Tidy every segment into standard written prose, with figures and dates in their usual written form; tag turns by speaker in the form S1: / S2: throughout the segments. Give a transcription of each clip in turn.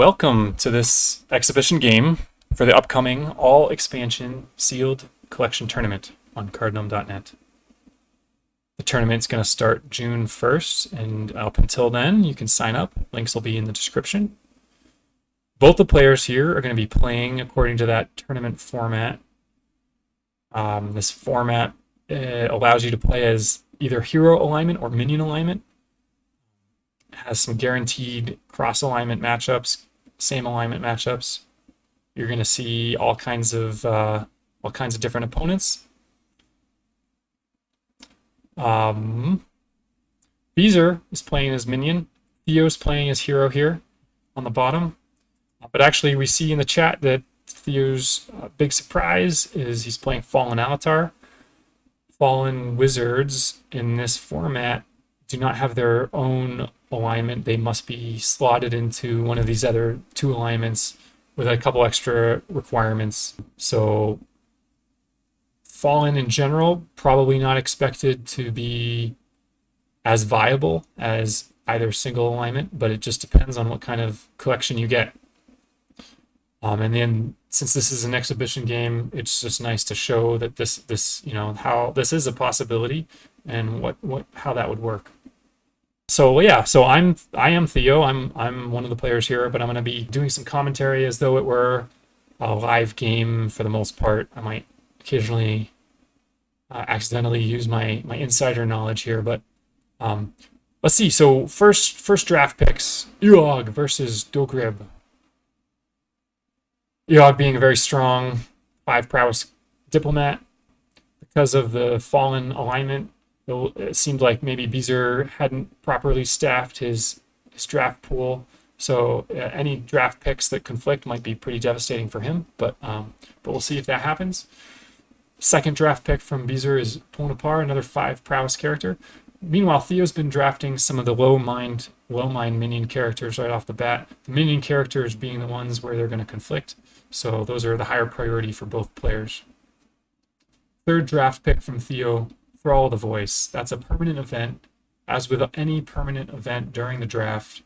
S1: Welcome to this exhibition game for the upcoming All-Expansion Sealed Collection Tournament on Cardinum.net. The tournament's going to start June 1st, and up until then, you can sign up. Links will be in the description. Both the players here are going to be playing according to that tournament format. This format allows you to play as either hero alignment or minion alignment. It has some guaranteed cross alignment matchups, same alignment matchups. You're going to see all kinds of different opponents. Beezer is playing as minion. Theo's playing as hero here on the bottom. But actually, we see in the chat that Theo's big surprise is he's playing Fallen Avatar. Fallen Wizards in this format do not have their own alignment. They must be slotted into one of these other two alignments with a couple extra requirements. So Fallen in general, probably not expected to be as viable as either single alignment, but it just depends on what kind of collection you get. And then since this is an exhibition game, it's just nice to show that this how this is a possibility and how that would work. So yeah, I am Theo. I'm one of the players here, but I'm going to be doing some commentary as though it were a live game for the most part. I might occasionally accidentally use my insider knowledge here, but let's see. So first draft picks: Eog versus Dogrib. Eog being a very strong 5 prowess diplomat. Because of the fallen alignment, it seemed like maybe Beezer hadn't properly staffed his draft pool. So any draft picks that conflict might be pretty devastating for him, but we'll see if that happens. Second draft pick from Beezer is Ponapar, another 5 prowess character. Meanwhile, Theo's been drafting some of the low mind minion characters right off the bat. The minion characters being the ones where they're going to conflict. So those are the higher priority for both players. Third draft pick from Theo, Thrall the Voice. That's a permanent event. As with any permanent event during the draft,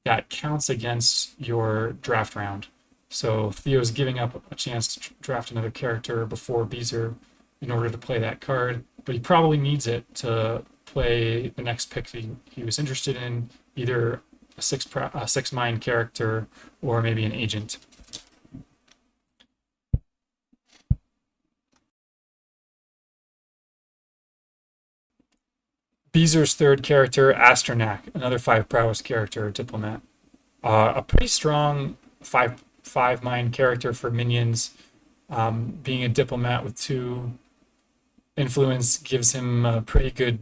S1: that counts against your draft round. So Theo's giving up a chance to draft another character before Beezer in order to play that card, but he probably needs it to play the next pick that he was interested in, either a 6 mind character or maybe an agent. Beezer's third character, Asternak, another 5 prowess character, diplomat. A pretty strong 5 mind character for minions. Being a diplomat with 2 influence gives him a pretty good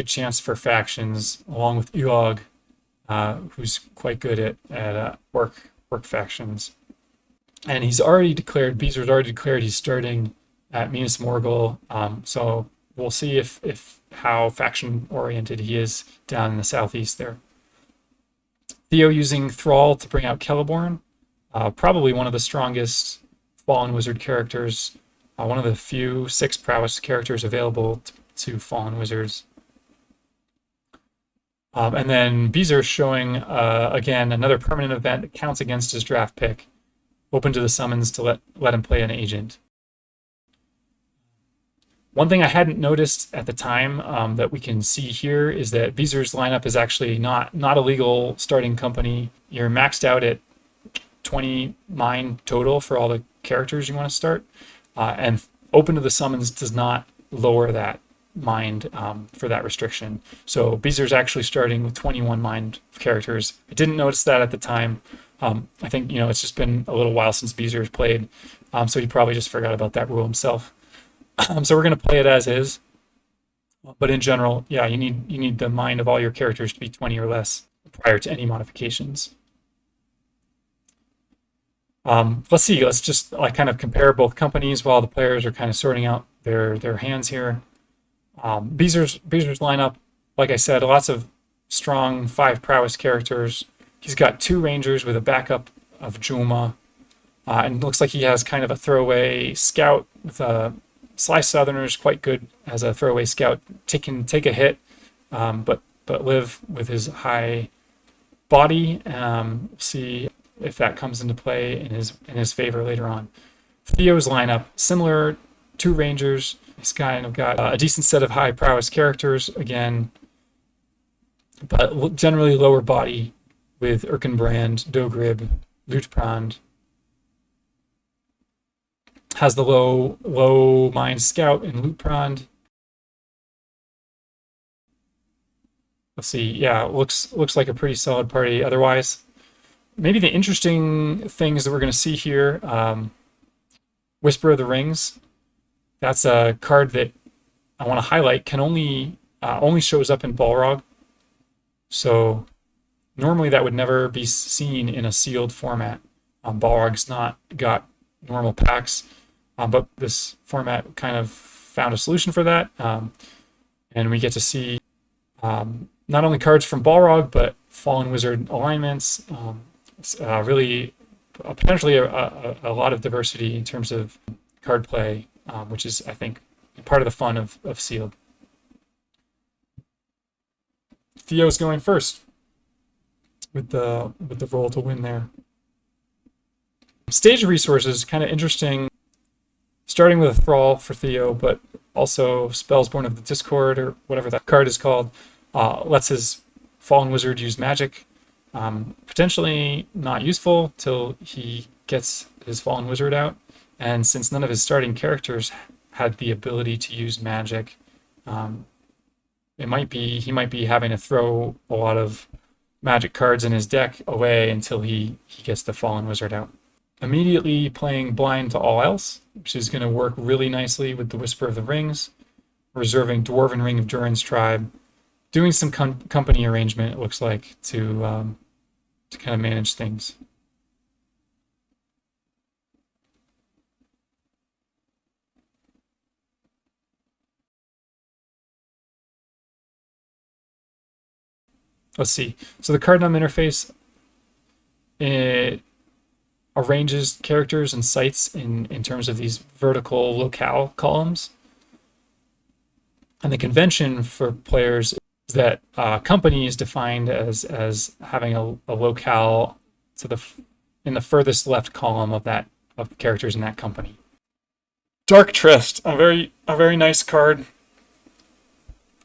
S1: chance for factions, along with Eog, who's quite good at work factions. And Beezer's already declared he's starting at Minas Morgul. So we'll see how faction oriented he is down in the southeast there. Theo using Thrall to bring out Celeborn, probably one of the strongest Fallen Wizard characters, one of the few 6 prowess characters available to Fallen Wizards. And then Beezer showing, again, another permanent event that counts against his draft pick, open to the summons to let him play an agent. One thing I hadn't noticed at the time that we can see here is that Beezer's lineup is actually not a legal starting company. You're maxed out at 20 mind total for all the characters you want to start, and open to the summons does not lower that mind for that restriction. So Beezer's actually starting with 21 mind characters. I didn't notice that at the time. I think it's just been a little while since Beezer's played, so he probably just forgot about that rule himself. So we're going to play it as is, but in general, yeah, you need the mind of all your characters to be 20 or less prior to any modifications. Let's see. Let's just kind of compare both companies while the players are kind of sorting out their hands here. Beezer's lineup, like I said, lots of strong 5 prowess characters. He's got 2 rangers with a backup of Juma, and it looks like he has kind of a throwaway scout with a Sly Southerner's quite good as a throwaway scout. Take a hit, but live with his high body. See if that comes into play in his favor later on. Theo's lineup, similar to Rangers. He's kind of got a decent set of high prowess characters again, but generally lower body with Erkenbrand, Dogrib, Luchtbrand. Has the low mind scout in Luchtbrand. Let's see. Yeah, looks like a pretty solid party. Otherwise, maybe the interesting things that we're going to see here. Whisper of the Rings. That's a card that I want to highlight. Can only shows up in Balrog. So normally that would never be seen in a sealed format. Balrog's not got normal packs, but this format kind of found a solution for that. And we get to see not only cards from Balrog, but Fallen Wizard alignments. Really, potentially a lot of diversity in terms of card play, which is, I think, part of the fun of sealed. Theo's going first with the roll to win there. Stage resources, kind of interesting. Starting with a Thrall for Theo, but also Spells Born of the Discord, or whatever that card is called, lets his Fallen Wizard use magic. Potentially not useful till he gets his Fallen Wizard out. And since none of his starting characters had the ability to use magic, he might be having to throw a lot of magic cards in his deck away until he gets the Fallen Wizard out. Immediately playing blind to all else, which is going to work really nicely with the Whisper of the Rings, reserving Dwarven Ring of Durin's Tribe, doing some company arrangement, it looks like, to kind of manage things. Let's see. So the card num interface, it arranges characters and sites in terms of these vertical locale columns. And the convention for players is that company is defined as having a locale in the furthest left column of characters in that company. Dark Tryst, a very nice card,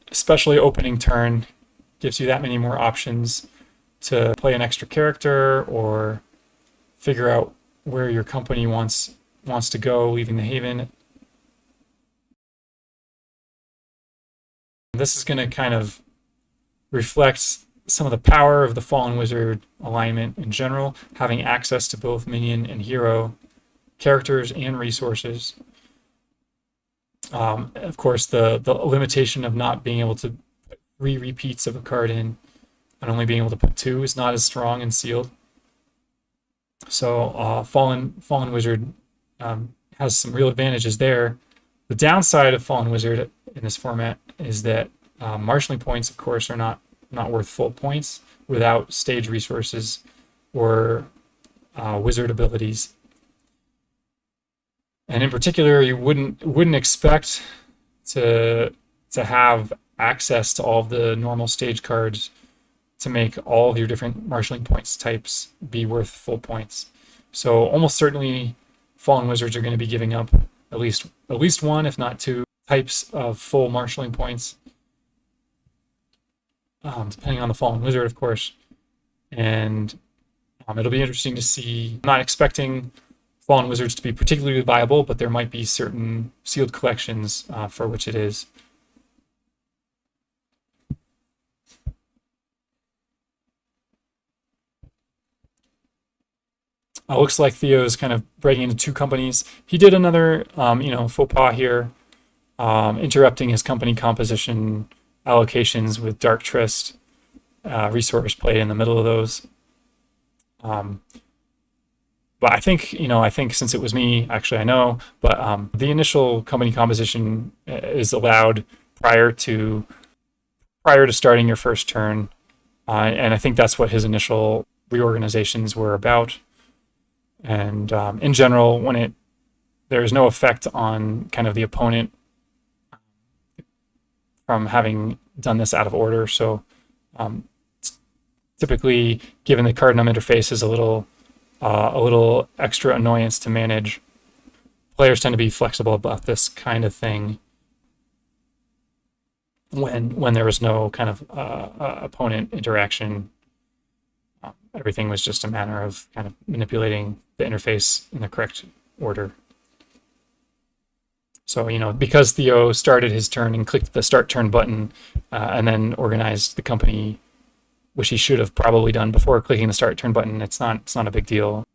S1: especially opening turn. Gives you that many more options to play an extra character or figure out where your company wants to go, leaving the haven. This is going to kind of reflect some of the power of the Fallen Wizard alignment in general, having access to both minion and hero characters and resources. Of course, the limitation of not being able to put 3 repeats of a card in and only being able to put 2 is not as strong and sealed. So Fallen Wizard has some real advantages there. The downside of Fallen Wizard in this format is that marshalling points, of course, are not worth full points without stage resources or wizard abilities. And in particular, you wouldn't expect to have access to all of the normal stage cards to make all of your different marshalling points types be worth full points. So almost certainly Fallen Wizards are going to be giving up at least 1, if not 2, types of full marshalling points, depending on the Fallen Wizard, of course. And it'll be interesting to see. I'm not expecting Fallen Wizards to be particularly viable, but there might be certain sealed collections for which it is. Looks like Theo's kind of breaking into 2 companies. He did another, faux pas here, interrupting his company composition allocations with Dark Tryst resource played in the middle of those. But I think since it was me, actually I know, but the initial company composition is allowed prior to starting your first turn, and I think that's what his initial reorganizations were about. And in general, there is no effect on kind of the opponent from having done this out of order. So typically, given the card num interface is a little extra annoyance to manage, players tend to be flexible about this kind of thing when there was no kind of opponent interaction. Everything was just a matter of kind of manipulating the interface in the correct order. So, because Theo started his turn and clicked the start turn button and then organized the company, which he should have probably done before clicking the start turn button, it's not a big deal.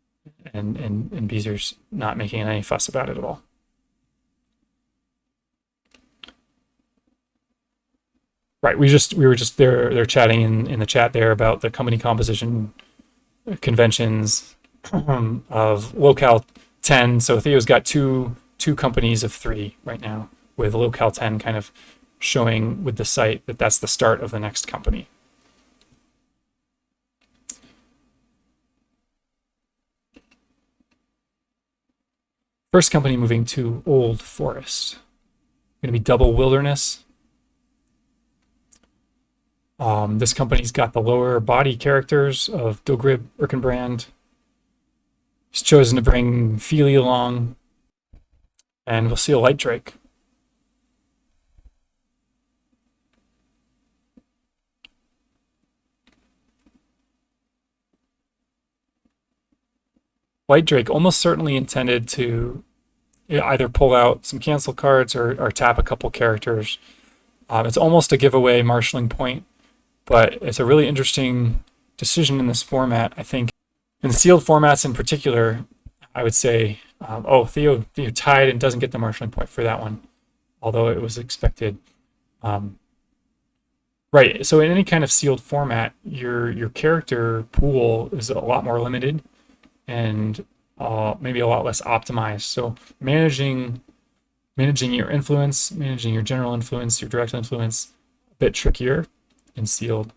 S1: And Beezer's not making any fuss about it at all. Right, we were just they're chatting in the chat there about the company composition conventions of locale 10. So Theo's got two companies of 3 right now, with locale 10 kind of showing with the site that that's the start of the next company. First company moving to Old Forest. Going to be Double Wilderness. This company's got the lower body characters of Dogrib Erkenbrand. He's chosen to bring Feely along, and we'll see a Light Drake. Light Drake almost certainly intended to either pull out some cancel cards or tap a couple characters. It's almost a giveaway marshalling point, but it's a really interesting decision in this format, I think. In the sealed formats in particular, I would say, Theo tied and doesn't get the marshalling point for that one, although it was expected. Right, so in any kind of sealed format, your character pool is a lot more limited and maybe a lot less optimized. So managing your influence, managing your general influence, your direct influence, a bit trickier in sealed.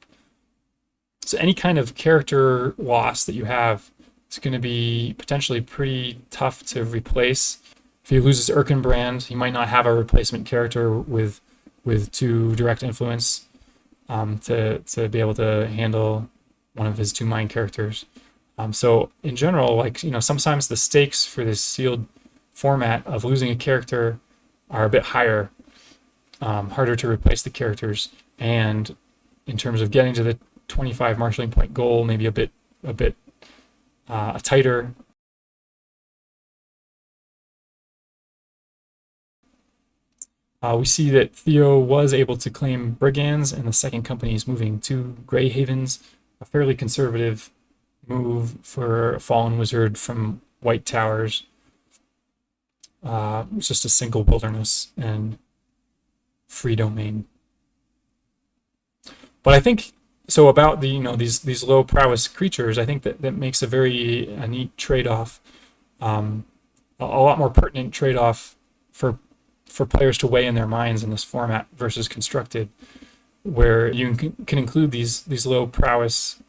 S1: So any kind of character loss that you have is going to be potentially pretty tough to replace. If he loses Erkenbrand, he might not have a replacement character with 2 direct influence to be able to handle one of his 2 mind characters. So in general, sometimes the stakes for this sealed format of losing a character are a bit higher, harder to replace the characters, and in terms of getting to the 25 marshalling point goal, maybe a bit tighter. We see that Theo was able to claim Brigands, and the second company is moving to Grey Havens, a fairly conservative move for a Fallen Wizard from White Towers. It's just a single wilderness and free domain. But I think so about these low prowess creatures. I think that makes a neat trade-off, a lot more pertinent trade-off for players to weigh in their minds in this format versus constructed, where you can include these low prowess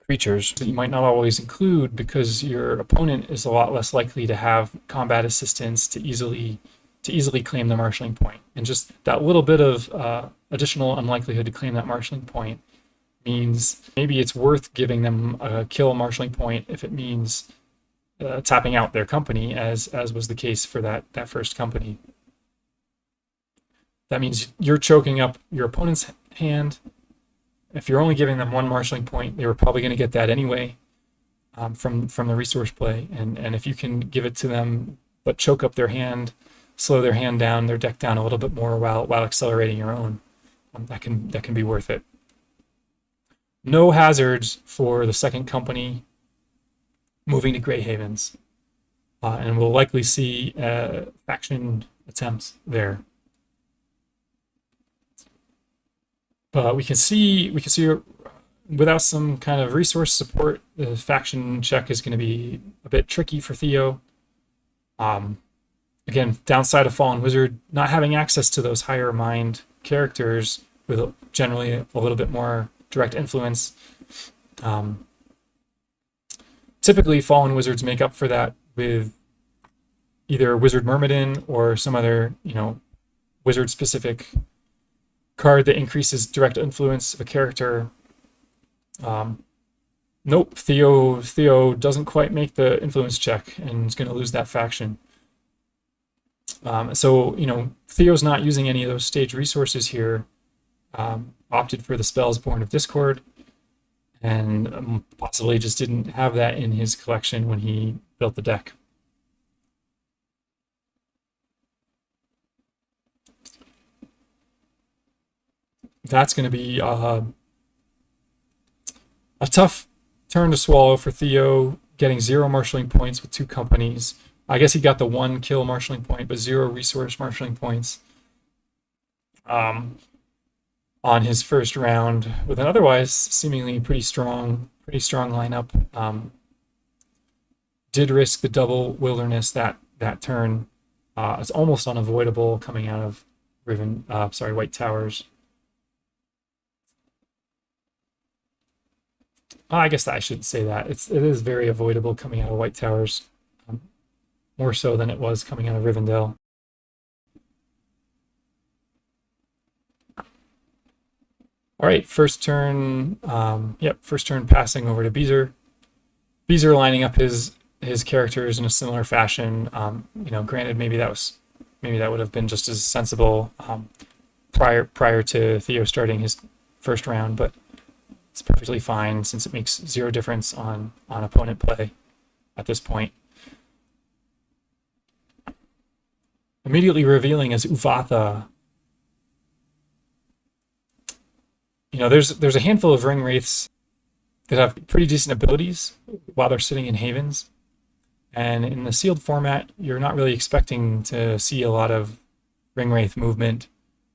S1: creatures that you might not always include because your opponent is a lot less likely to have combat assistance to easily claim the marshalling point. And just that little bit of additional unlikelihood to claim that marshalling point means maybe it's worth giving them a kill marshalling point if it means tapping out their company, as was the case for that first company. That means you're choking up your opponent's hand. If you're only giving them 1 marshalling point, they were probably going to get that anyway from the resource play. And if you can give it to them, but choke up their hand, slow their hand down, their deck down a little bit more while accelerating your own, that can be worth it. No hazards for the second company moving to Grey Havens, and we'll likely see faction attempts there. But we can see without some kind of resource support, the faction check is going to be a bit tricky for Theo. Again, downside of Fallen Wizard, not having access to those higher mind characters with generally a little bit more direct influence. Typically, Fallen Wizards make up for that with either Wizard Myrmidon or some other, wizard-specific card that increases direct influence of a character, Nope, Theo doesn't quite make the influence check and is going to lose that faction. So, Theo's not using any of those stage resources here, opted for the spells Born of Discord, and possibly just didn't have that in his collection when he built the deck. That's going to be a tough turn to swallow for Theo, getting 0 marshalling points with 2 companies. I guess he got the 1 kill marshalling point, but 0 resource marshalling points on his first round with an otherwise seemingly pretty strong lineup. Did risk the double wilderness that turn. It's almost unavoidable coming out of White Towers. I guess I shouldn't say that. It is very avoidable coming out of White Towers, more so than it was coming out of Rivendell. All right, first turn. First turn passing over to Beezer. Beezer lining up his characters in a similar fashion. Granted, maybe that would have been just as sensible prior to Theo starting his first round, but it's perfectly fine since it makes 0 difference on opponent play at this point. Immediately revealing as Uvatha. There's a handful of ring wraiths that have pretty decent abilities while they're sitting in havens, and in the sealed format, you're not really expecting to see a lot of ring wraith movement.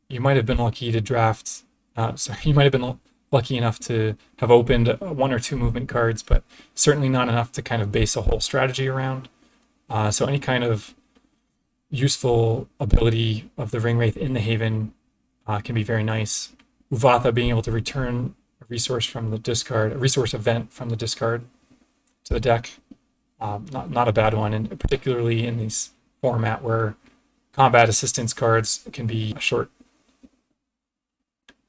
S1: You might have been lucky to draft. You might have been lucky enough to have opened 1 or 2 movement cards, but certainly not enough to kind of base a whole strategy around. So any kind of useful ability of the ring wraith in the haven can be very nice. Uvatha being able to return a resource from the discard, a resource event from the discard to the deck, not a bad one, and particularly in this format where combat assistance cards can be short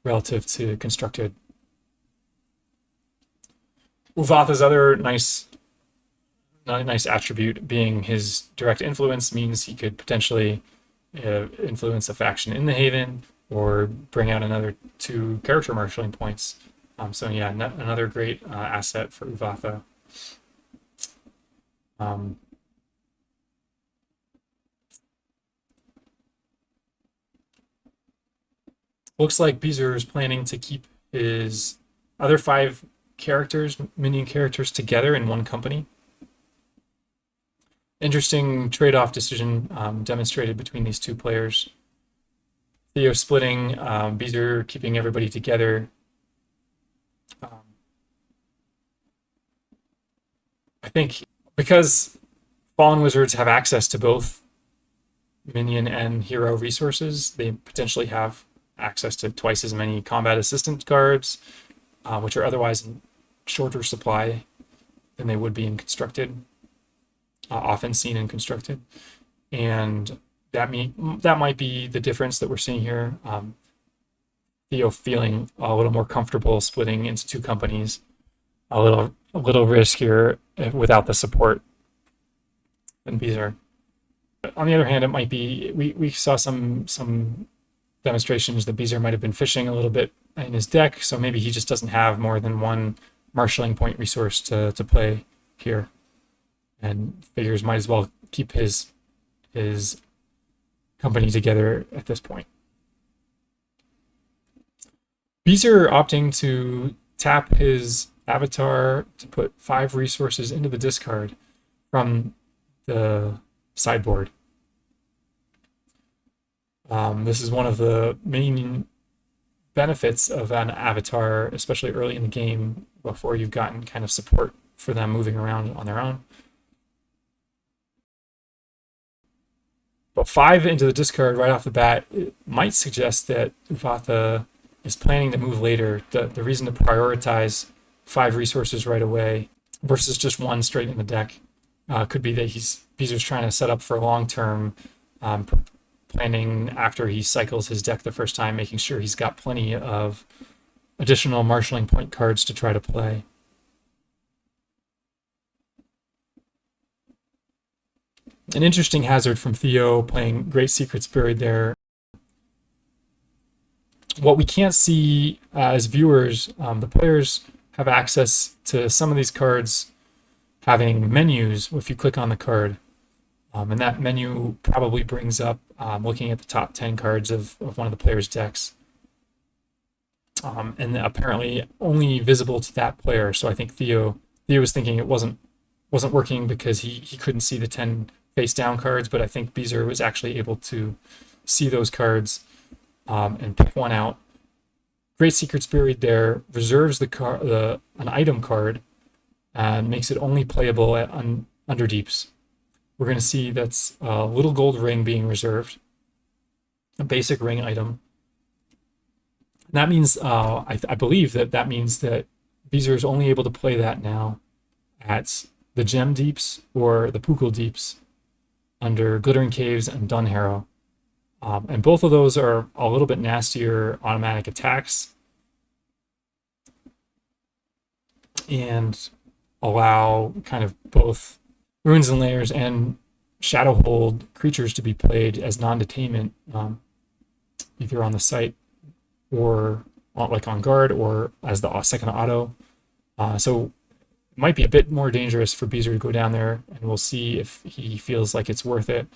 S1: relative to constructed. Uvatha's other nice attribute being his direct influence means he could potentially influence a faction in the haven or bring out another 2 character marshalling points. Another great asset for Uvatha. Looks like Beezer is planning to keep his other 5 minion characters together in one company. Interesting trade-off decision demonstrated between these 2 players. Theo splitting, Beezer keeping everybody together. I think because Fallen Wizards have access to both minion and hero resources, they potentially have access to twice as many combat assistant cards, which are otherwise in shorter supply than they would be in constructed, often seen in constructed. And that might be the difference that we're seeing here. Theo feeling a little more comfortable splitting into 2 companies, a little riskier without the support than Beezer. But on the other hand, it might be we saw some demonstrations that Beezer might have been fishing a little bit in his deck, so maybe he just doesn't have more than 1 marshalling point resource to play here, and figures might as well keep his company together at this point. Beezer opting to tap his avatar to put 5 resources into the discard from the sideboard. This is one of the main benefits of an avatar, especially early in the game before you've gotten kind of support for them moving around on their own. But 5 into the discard right off the bat, it might suggest that Uvatha is planning to move later. The reason to prioritize 5 resources right away versus just 1 straight in the deck could be that Beezer's trying to set up for long-term planning after he cycles his deck the first time, making sure he's got plenty of additional marshalling point cards to try to play. An interesting hazard from Theo, playing Great Secrets Buried there. What we can't see as viewers, the players have access to some of these cards having menus if you click on the card. And that menu probably brings up looking at the top 10 cards of one of the players' decks. And apparently only visible to that player. So I think Theo was thinking it wasn't working because he couldn't see the 10 face down cards, but I think Beezer was actually able to see those cards and pick one out. Great Secrets Buried there reserves an item card and makes it only playable at Underdeeps. We're going to see that's a little gold ring being reserved, a basic ring item. And that means, I believe that means that Beezer is only able to play that now at the Gem Deeps or the Pukul Deeps under Glittering Caves and Dunharrow. And both of those are a little bit nastier automatic attacks and allow kind of both Ruins and Layers and Shadowhold creatures to be played as non-detainment either on the site or like on guard or as the second auto. So it might be a bit more dangerous for Beezer to go down there, and we'll see if he feels like it's worth it.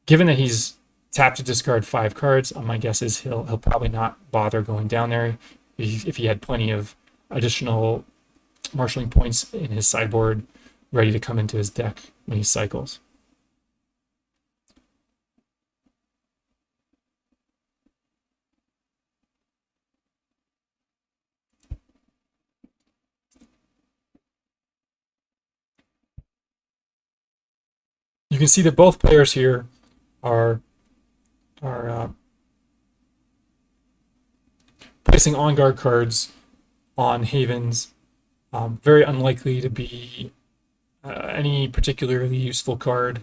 S1: Given that he's tapped to discard 5 cards, my guess is he'll probably not bother going down there if he had plenty of additional marshalling points in his sideboard ready to come into his deck when he cycles. You can see that both players here are placing on guard cards on havens. Very unlikely to be any particularly useful card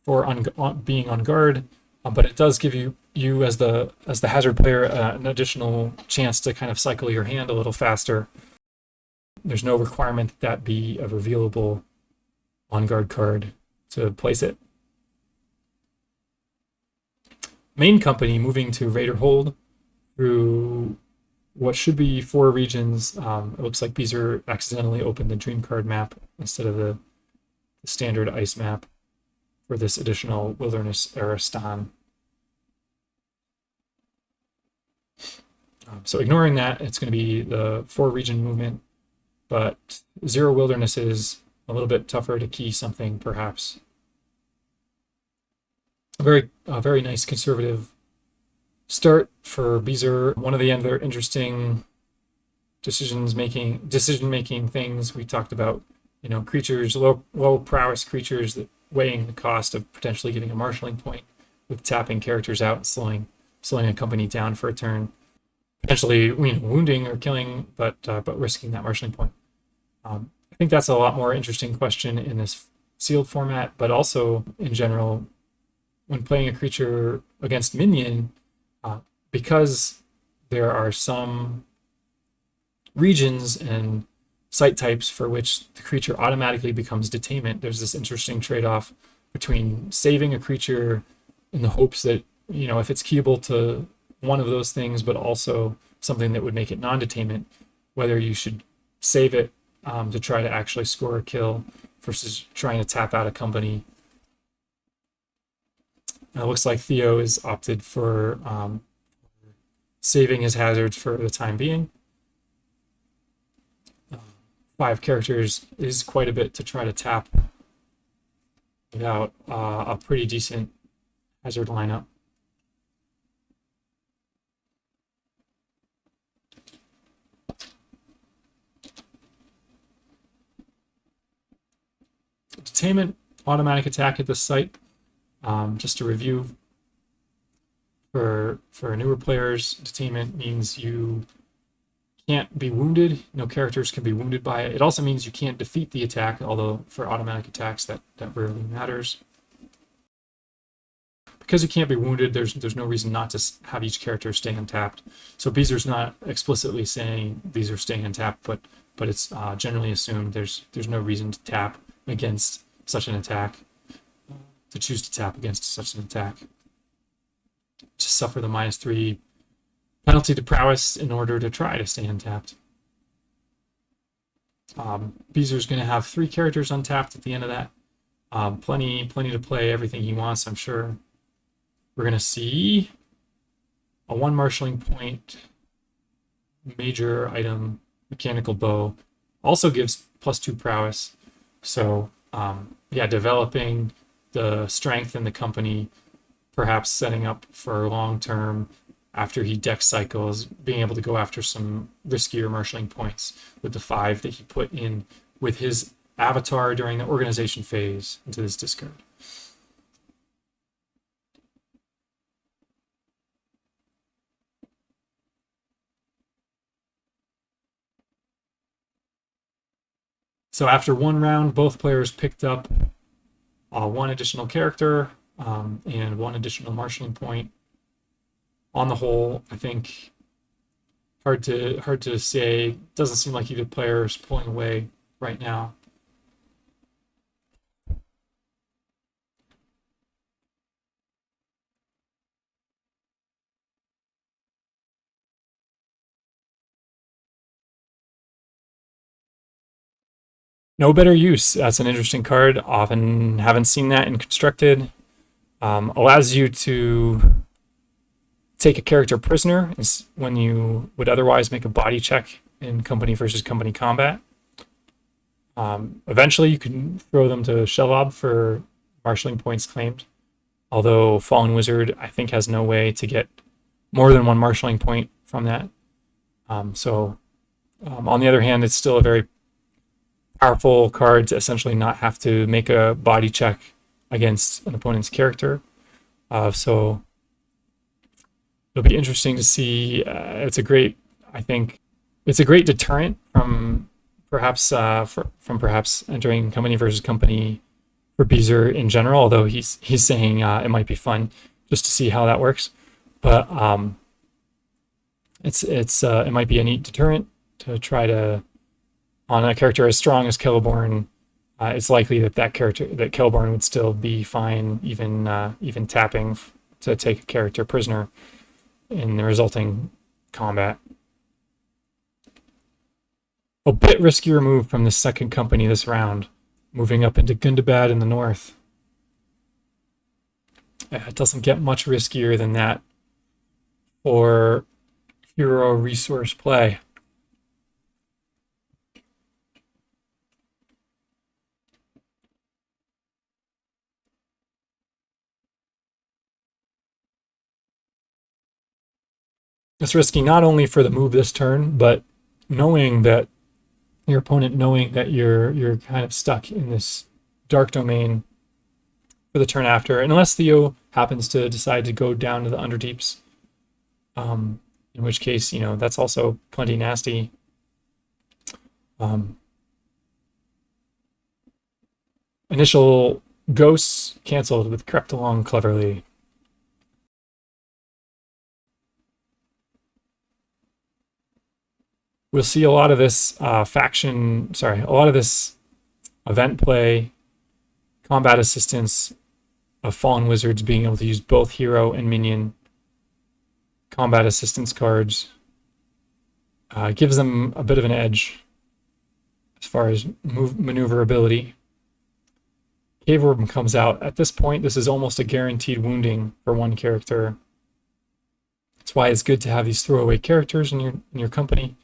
S1: for being on guard, but it does give you as the hazard player an additional chance to kind of cycle your hand a little faster. There's no requirement that be a revealable on guard card to place it. Main company moving to Raider Hold through what should be 4 regions. It looks like Beezer accidentally opened the Dream Card map instead of the standard ice map for this additional Wilderness era Stan. So ignoring that, it's going to be the 4 region movement, but 0 Wilderness is a little bit tougher to key something, perhaps. A very nice conservative start for Beezer. One of the other interesting decision-making things we talked about, creatures, low prowess creatures that weighing the cost of potentially giving a marshalling point with tapping characters out and slowing a company down for a turn, potentially wounding or killing, but risking that marshalling point. I think that's a lot more interesting question in this sealed format, but also in general when playing a creature against minion, because there are some regions and site types for which the creature automatically becomes detainment. There's this interesting trade-off between saving a creature in the hopes that, if it's keyable to one of those things, but also something that would make it non-detainment, whether you should save it to try to actually score a kill versus trying to tap out a company. It looks like Theo has opted for saving his hazards for the time being. 5 characters is quite a bit to try to tap without a pretty decent hazard lineup. Detainment, automatic attack at the site. Just to review, for newer players, detainment means you can't be wounded. No characters can be wounded by it. It also means you can't defeat the attack, although for automatic attacks that rarely matters. because you can't be wounded, there's no reason not to have each character stay untapped. So Beezer's not explicitly saying these are staying untapped, but it's generally assumed there's no reason to tap against such an attack, to choose to tap against such an attack, to suffer the -3 penalty to prowess in order to try to stay untapped. Beezer's going to have 3 characters untapped at the end of that. Plenty to play everything he wants, I'm sure. We're going to see a 1 marshalling point major item mechanical bow. Also gives +2 prowess. So yeah, developing the strength in the company, perhaps setting up for long term after he deck cycles, being able to go after some riskier marshalling points with the 5 that he put in with his avatar during the organization phase into this discard. So after 1 round, both players picked up 1 additional character and 1 additional marshalling point. On the whole, I think hard to say. Doesn't seem like either player is pulling away right now. No better use. That's an interesting card. Often haven't seen that in Constructed. Allows you to take a character prisoner when you would otherwise make a body check in company versus company combat. Eventually, you can throw them to Shelob for marshalling points claimed. Although Fallen Wizard, I think, has no way to get more than 1 marshalling point from that. On the other hand, it's still a very powerful card to essentially not have to make a body check against an opponent's character. So it'll be interesting to see. It's a great deterrent from perhaps entering company versus company for Beezer in general. Although he's saying it might be fun just to see how that works. But it might be a neat deterrent to try to, on a character as strong as Celeborn. It's likely that Celeborn would still be fine, even tapping to take a character prisoner in the resulting combat. A bit riskier move from the second company this round, moving up into Gundabad in the north. It doesn't get much riskier than that for hero resource play. It's risky not only for the move this turn, but knowing that your opponent you're kind of stuck in this dark domain for the turn after, and unless Theo happens to decide to go down to the Underdeeps, in which case, that's also plenty nasty. Initial ghosts canceled with crept along cleverly. We'll see a lot of this event play, combat assistance of Fallen Wizards being able to use both hero and minion combat assistance cards. Gives them a bit of an edge as far as maneuverability. Cave Orb comes out. At this point, this is almost a guaranteed wounding for 1 character. That's why it's good to have these throwaway characters in your company.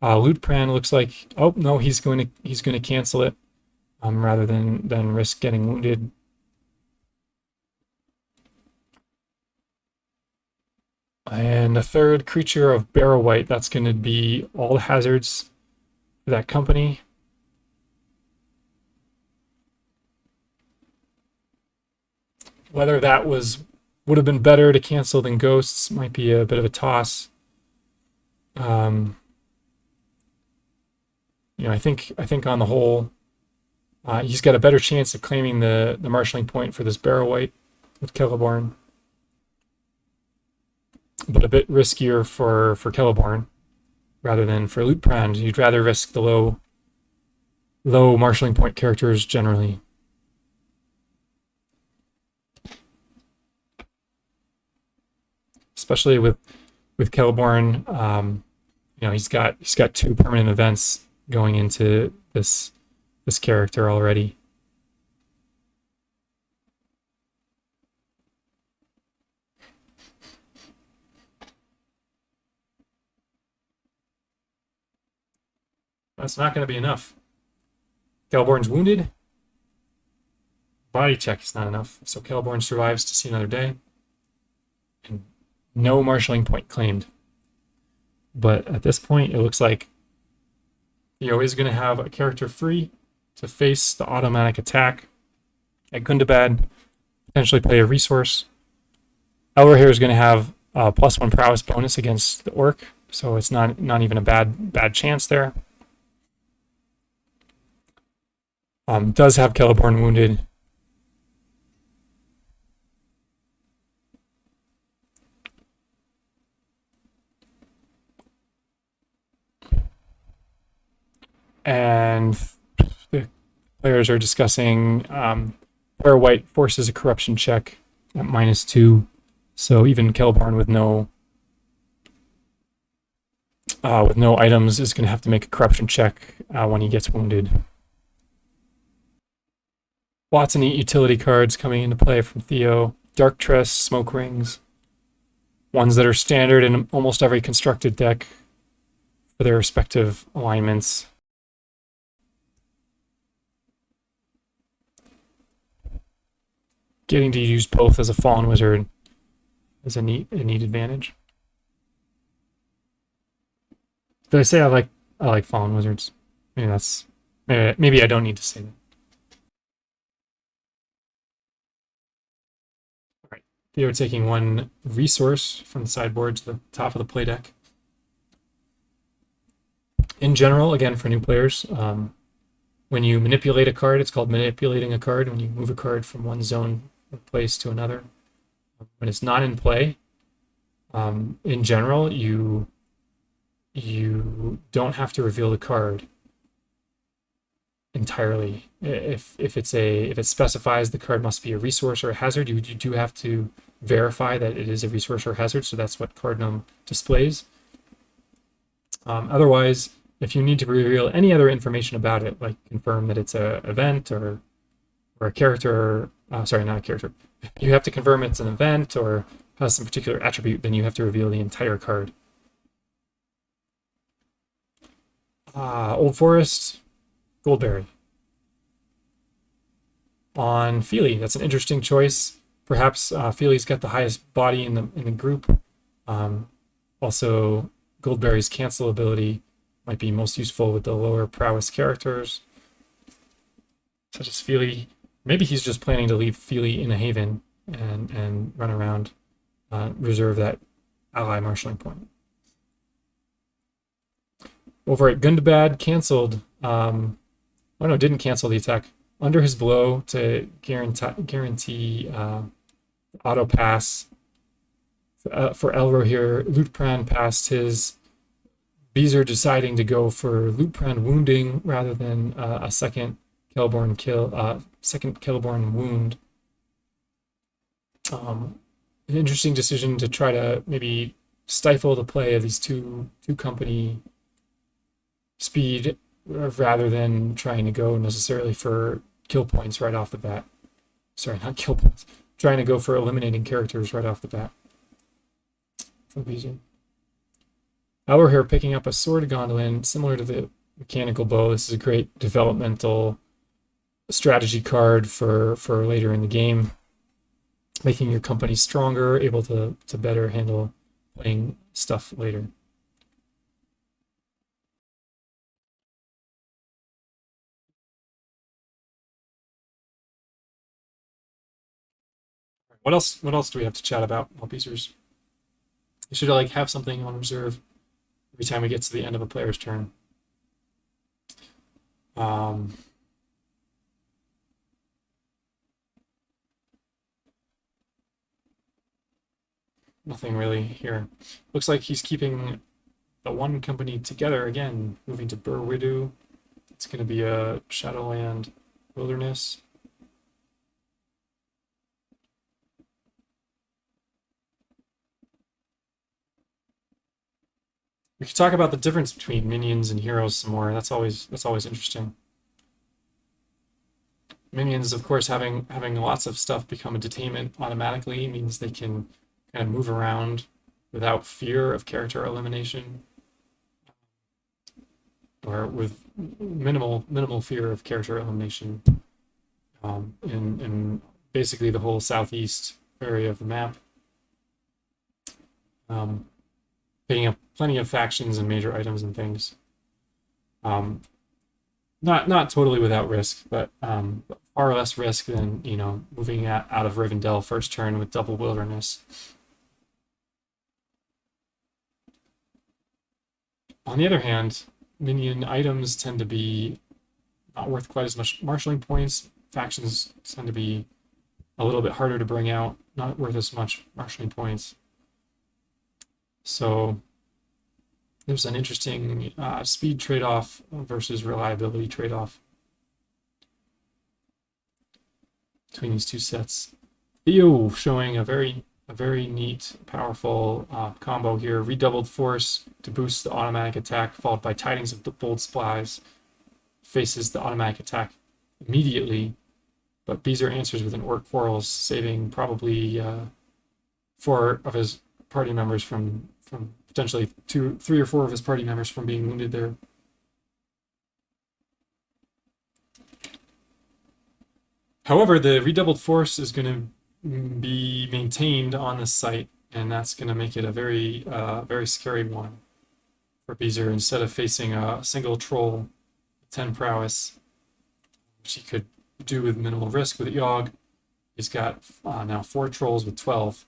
S1: Lutpran looks like, oh no, he's going to cancel it rather than risk getting wounded. And a third creature of Barrow White, that's going to be all the hazards for that company. Whether that would have been better to cancel than Ghosts might be a bit of a toss. I think on the whole, he's got a better chance of claiming the marshalling point for this Barrow White with Celeborn but a bit riskier for Celeborn rather than for Lootbrand. You'd rather risk the low marshalling point characters generally. Especially with Celeborn, you know, he's got 2 permanent events going into this character already. That's not going to be enough. Celeborn's wounded. Body check is not enough. So Celeborn survives to see another day. And no marshalling point claimed. But at this point, it looks like Theo is going to have a character free to face the automatic attack at Gundabad, potentially play a resource. Elrohir here is going to have a +1 prowess bonus against the orc, so it's not even a bad chance there. Does have Celeborn wounded. And the players are discussing Para White forces a corruption check at -2. So even Celeborn with no items is going to have to make a corruption check when he gets wounded. Lots of neat utility cards coming into play from Theo. Dark Tress, Smoke Rings. Ones that are standard in almost every constructed deck for their respective alignments. Getting to use both as a Fallen Wizard is a neat advantage. Did I say I like Fallen Wizards? Maybe I don't need to say that. All right, Theo taking 1 resource from the sideboard to the top of the play deck. In general, again for new players, when you manipulate a card, it's called manipulating a card. When you move a card from one zone or place to another, when it's not in play, in general, you don't have to reveal the card entirely. If it specifies the card must be a resource or a hazard, you do have to verify that it is a resource or hazard. So that's what card num displays. Otherwise, if you need to reveal any other information about it, like confirm that it's an event or a character, sorry, not a character. You have to confirm it's an event or has some particular attribute, then you have to reveal the entire card. Old Forest, Goldberry. On Feely, that's an interesting choice. Perhaps Feely's got the highest body in the group. Also, Goldberry's cancel ability might be most useful with the lower prowess characters, such as Feely. Maybe he's just planning to leave Feely in a haven and run around, reserve that ally marshalling point. Over at Gundabad, canceled. Oh no, didn't cancel the attack. Under his blow to guarantee auto pass. For Elrohir, Lootbrand passed his. Beezer deciding to go for Lootbrand wounding rather than a second Celeborn kill, second Celeborn wound. An interesting decision to try to maybe stifle the play of these two company speed rather than trying to go necessarily for kill points right off the bat. Sorry, not kill points. Trying to go for eliminating characters right off the bat from Beezer. Elrohir picking up a Sword Gondolin, similar to the Mechanical Bow. This is a great developmental strategy card for later in the game, making your company stronger, able to better handle playing stuff later. What else do we have to chat about? Beezers? You should have something on reserve every time we get to the end of a player's turn. nothing really here. Looks like he's keeping the one company together again, moving to Burwidu. It's going to be a Shadowland Wilderness. We could talk about the difference between minions and heroes some more. That's always interesting. Minions, of course, having lots of stuff become a detainment automatically means they can kind of move around without fear of character elimination, or with minimal fear of character elimination in basically the whole southeast area of the map. Picking up plenty of factions and major items and things. Not totally without risk, but far less risk than, you know, moving out of Rivendell first turn with double wilderness. On the other hand, minion items tend to be not worth quite as much marshalling points. Factions tend to be a little bit harder to bring out, not worth as much marshalling points. So there's an interesting speed trade-off versus reliability trade-off between these two sets. Theo showing a very neat, powerful combo here. Redoubled force to boost the automatic attack, followed by Tidings of the Bold Spies. Faces the automatic attack immediately, but Beezer answers with an Orc Quarrels, saving probably 4 of his party members from potentially 3 or 4 of his party members from being wounded there. However, the redoubled force is going to be maintained on this site, and that's going to make it a very scary one for Beezer. Instead of facing a single troll, 10 prowess, which he could do with minimal risk with Yogg, he's got now 4 trolls with 12.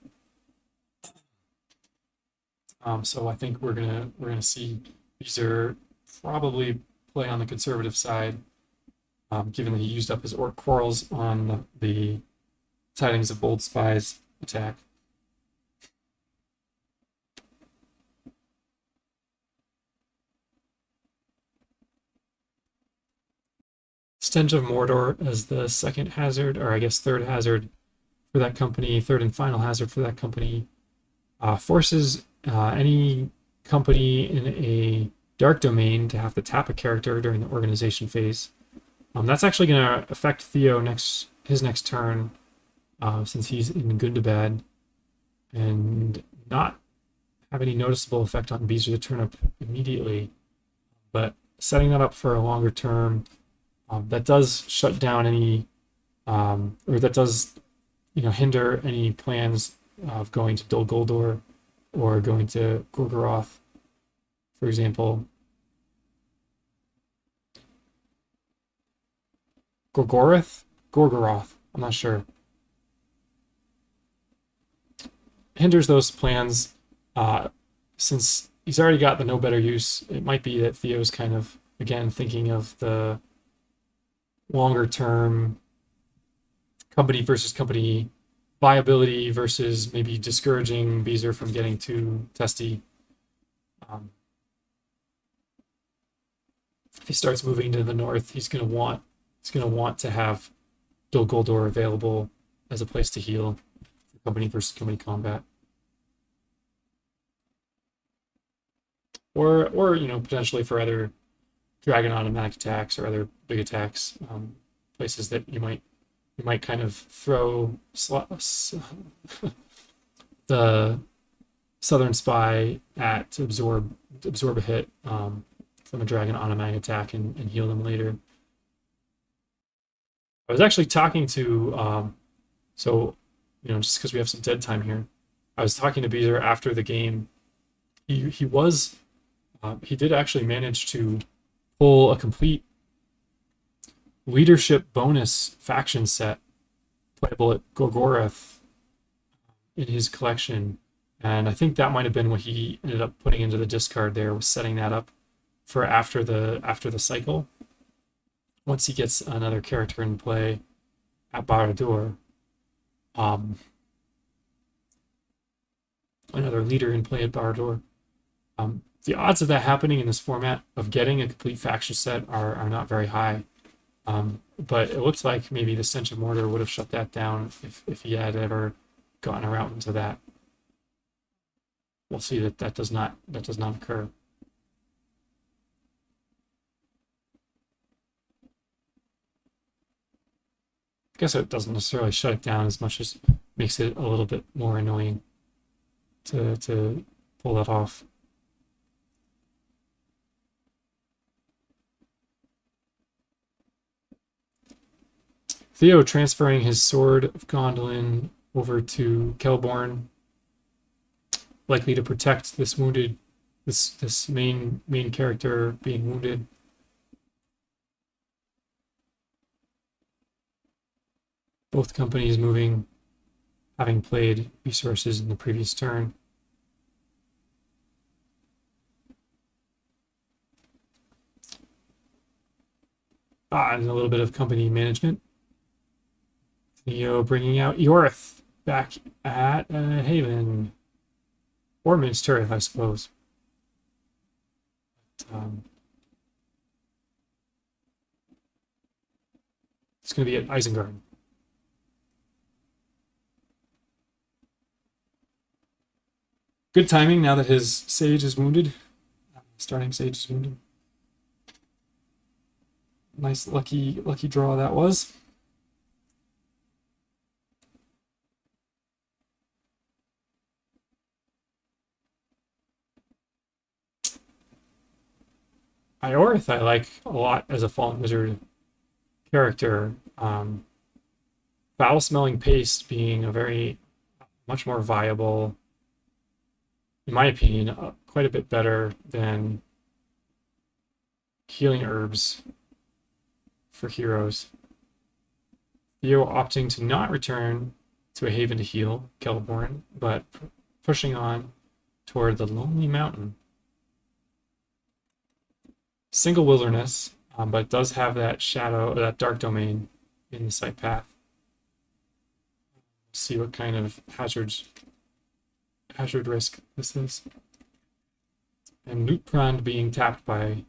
S1: So I think we're gonna see Beezer probably play on the conservative side, given that he used up his Orc Quarrels on the Tidings of Bold Spies attack. Stench of Mordor as the second hazard, or I guess third hazard for that company, third and final hazard for that company, forces any company in a dark domain to have to tap a character during the organization phase. That's actually going to affect Theo his next turn, since he's in Gundabad, and not have any noticeable effect on Beezertheturnip immediately, but setting that up for a longer term, that does shut down any, or that does, you know, hinder any plans of going to Dol Guldur or going to Gorgoroth, for example. Gorgoroth, I'm not sure. Hinders those plans, since he's already got the no better use. It might be that Theo's kind of, again, thinking of the longer term company versus company viability versus maybe discouraging Beezer from getting too testy. If he starts moving to the north, he's gonna want to have Dol Guldur available as a place to heal for company versus company combat, or you know, potentially for other dragon automatic attacks or other big attacks, places that you might kind of throw the Southern Spy at to absorb a hit from a dragon automatic attack and heal them later. I was actually talking to, so, you know, just because we have some dead time here, I was talking to Beezer after the game. He did actually manage to pull a complete leadership bonus faction set playable at Gorgoroth in his collection, and I think that might have been what he ended up putting into the discard there, was setting that up for after the cycle, once he gets another character in play at Barad-dûr. another leader in play at Bardoor. The odds of that happening in this format of getting a complete faction set are not very high. But it looks like maybe the Stench of Mortar would have shut that down if he had ever gotten around into that. We'll see that does not occur. I guess it doesn't necessarily shut it down as much as makes it a little bit more annoying to pull that off. Theo transferring his Sword of Gondolin over to Kelborn, likely to protect this wounded, this main character being wounded. Both companies moving, having played resources in the previous turn. And a little bit of company management. Theo bringing out Eorth back at Haven. Or Minster, I suppose. But, it's going to be at Isengard. Good timing now that his Sage is wounded. Starting Sage is wounded. Nice lucky draw that was. Iorth I like a lot as a Fallen Wizard character. Foul Smelling Paste being a very much more viable, in my opinion, quite a bit better than Healing Herbs for heroes. Theo opting to not return to a haven to heal, Kelborn, but pushing on toward the Lonely Mountain. Single wilderness, but it does have that shadow, that dark domain in the site path. See what kind of hazard risk this is. And Lootbrand being tapped by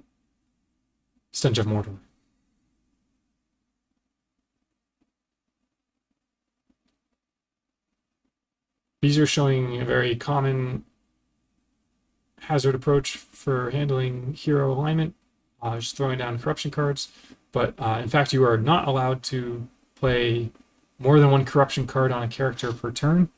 S1: Stench of Mortar. These are showing a very common hazard approach for handling hero alignment, just throwing down corruption cards. But in fact, you are not allowed to play more than one corruption card on a character per turn.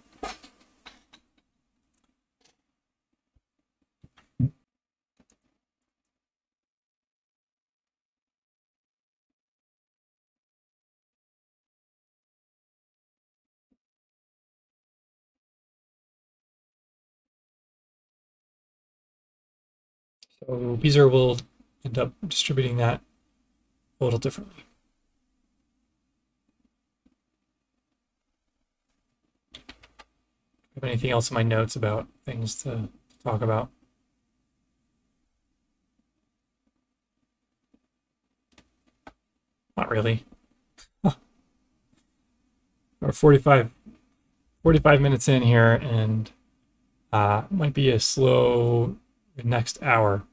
S1: So Beezer will end up distributing that a little differently. Have anything else in my notes about things to talk about? Not really. We're 45 minutes in here, and might be a slow next hour.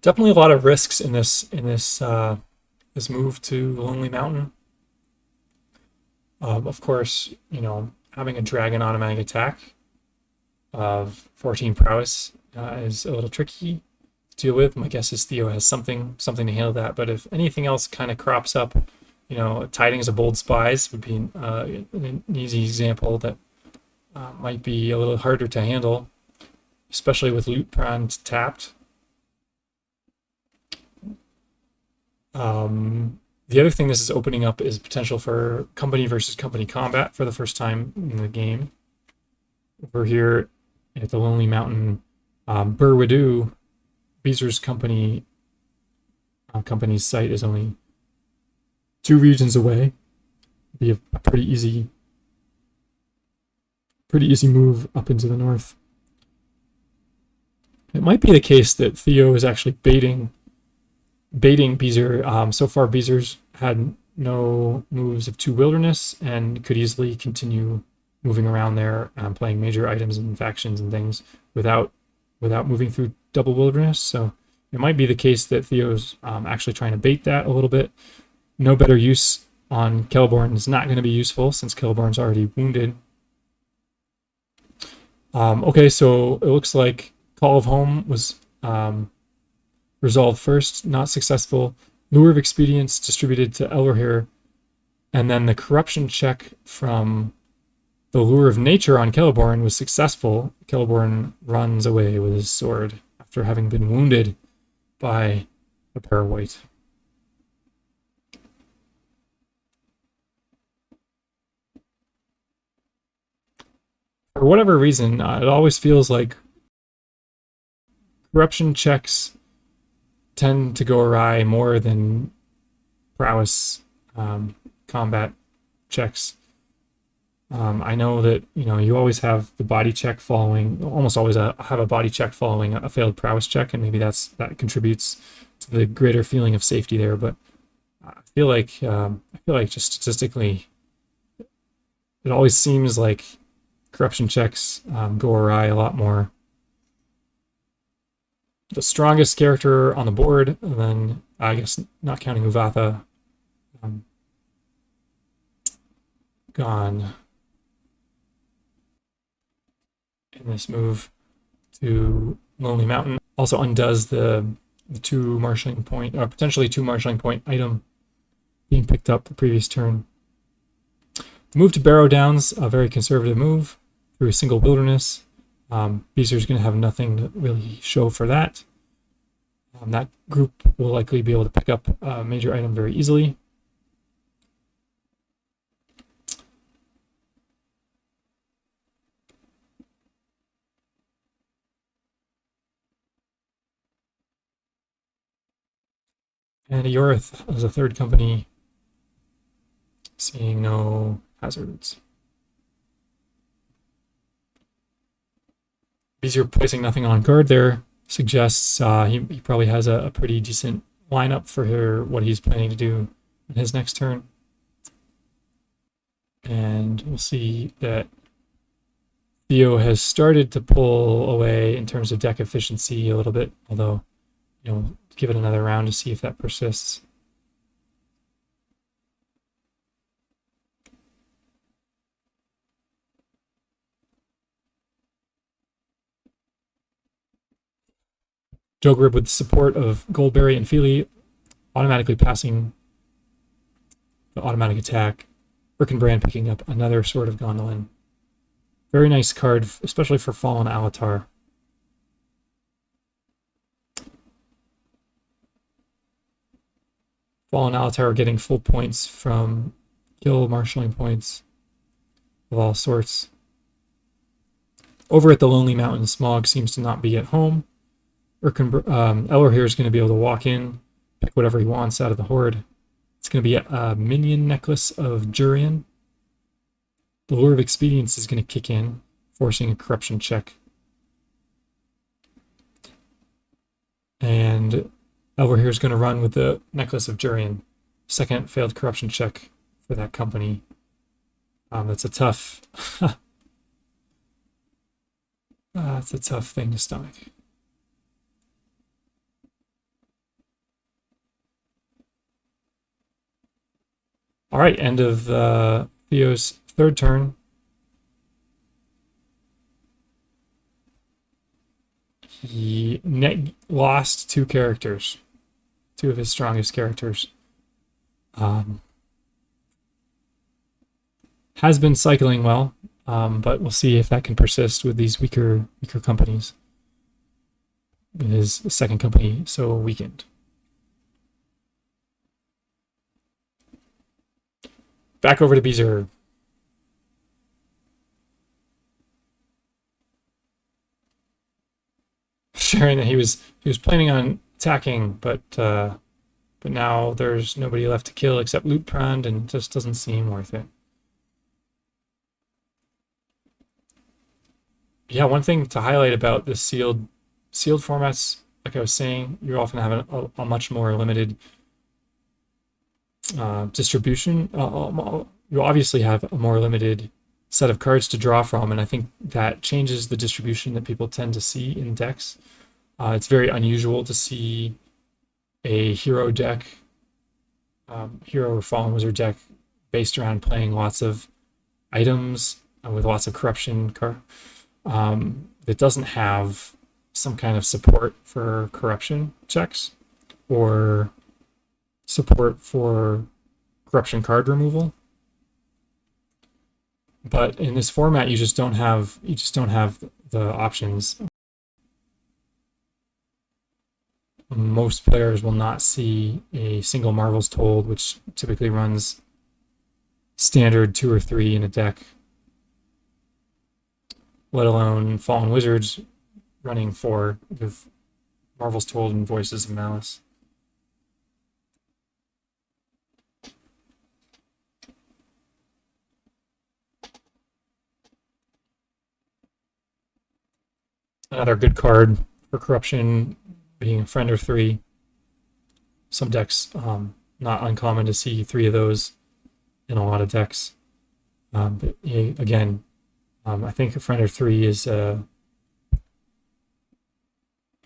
S1: Definitely a lot of risks in this this move to Lonely Mountain. Of course, you know, having a dragon automatic attack of 14 prowess is a little tricky to deal with. My guess is Theo has something to handle that. But if anything else kind of crops up, you know, Tidings of Bold Spies would be an easy example that might be a little harder to handle, especially with Lootbrand tapped. The other thing this is opening up is potential for company versus company combat for the first time in the game. Over here at the Lonely Mountain, Burwadu, Beezer's company's site is only 2 regions away. Be a pretty easy move up into the north. It might be the case that Theo is actually baiting Beezer. So far, Beezer's had no moves of 2 wilderness and could easily continue moving around there, playing major items and factions and things without moving through double wilderness. So it might be the case that Theo's actually trying to bait that a little bit. No better use on Celeborn is not going to be useful since Celeborn's already wounded. Okay, so it looks like Call of Home was resolved first, not successful. Lure of Expedience distributed to Elrohir, and then the corruption check from the Lure of Nature on Celeborn was successful. Celeborn runs away with his sword after having been wounded by a Parawhite. For whatever reason, it always feels like corruption checks tend to go awry more than prowess combat checks. I know that you always have the body check following, almost always have a body check following a failed prowess check, and maybe that contributes to the greater feeling of safety there. But I feel like just statistically, it always seems like corruption checks go awry a lot more. The strongest character on the board, and then I guess not counting Uvatha, gone in this move to Lonely Mountain. Also undoes the 2 marshalling point, or potentially 2 marshalling point item being picked up the previous turn. The move to Barrow Downs, a very conservative move through a single wilderness. Beezer's going to have nothing to really show for that. That group will likely be able to pick up a major item very easily. And Eorith as a third company, seeing no hazards. Beezer placing nothing on guard there suggests he probably has a pretty decent lineup for what he's planning to do in his next turn. And we'll see that Theo has started to pull away in terms of deck efficiency a little bit, although give it another round to see if that persists. Jogrib with the support of Goldberry and Feely, automatically passing the automatic attack. Birkenbrand picking up another Sword of Gondolin. Very nice card, especially for Fallen Alatar. Fallen Alatar getting full points from kill marshalling points of all sorts. Over at the Lonely Mountain, Smog seems to not be at home. Elrohir is going to be able to walk in, pick whatever he wants out of the horde. It's going to be a minion necklace of Jurian. The Lure of Expedience is going to kick in, forcing a corruption check. And Elrohir is going to run with the necklace of Jurian. Second failed corruption check for that company. That's a tough... it's a tough thing to stomach. All right, end of Theo's third turn. He lost 2 characters, 2 of his strongest characters. Has been cycling well, but we'll see if that can persist with these weaker companies. With his second company so weakened. Back over to Beezer. Sharing that he was planning on attacking, but now there's nobody left to kill except Lootprand, and it just doesn't seem worth it. Yeah, one thing to highlight about this sealed sealed formats, like I was saying, you often have a much more limited distribution. You obviously have a more limited set of cards to draw from, and I think that changes the distribution that people tend to see in decks. It's very unusual to see a hero deck, hero or fallen wizard deck based around playing lots of items with lots of corruption that doesn't have some kind of support for corruption checks or support for corruption card removal. But in this format, you just don't have the options. Most players will not see a single Marvel's Told, which typically runs standard 2 or 3 in a deck, let alone Fallen Wizards running 4 with Marvel's Told and Voices of Malice. Another good card for corruption being a friend or 3. Some decks, not uncommon to see 3 of those in a lot of decks. But again, I think a friend or 3 is a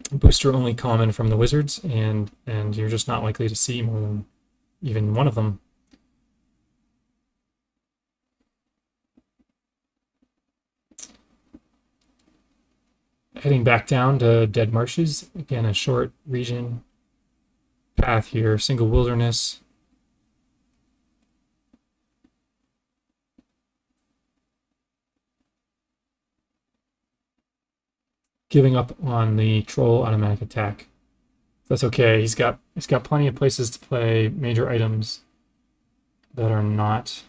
S1: booster only common from the Wizards, and you're just not likely to see more than even one of them. Heading back down to Dead Marshes, again a short region path here, single wilderness. Giving up on the troll automatic attack. That's okay. He's got plenty of places to play major items that are not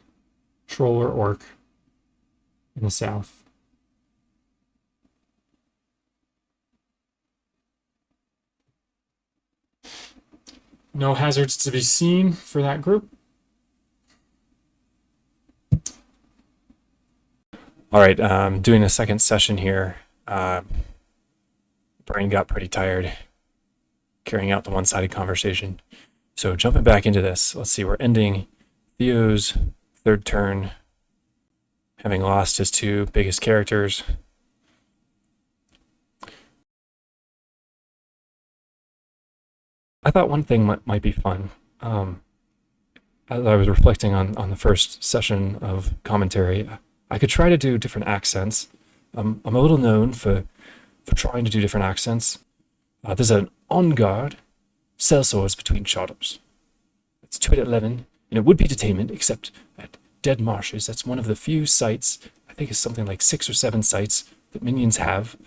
S1: troll or orc in the south. No hazards to be seen for that group. All right, doing a second session here. Brain got pretty tired carrying out the one-sided conversation. So jumping back into this, let's see, we're ending Theo's third turn, having lost his 2 biggest characters. I thought one thing might be fun. As I was reflecting on the first session of commentary, I could try to do different accents. I'm a little known for trying to do different accents. There's an on guard, sellswords between shotters. It's 2 at 11, and it would be detainment, except at Dead Marshes. That's one of the few sites, I think it's something like 6 or 7 sites that minions have,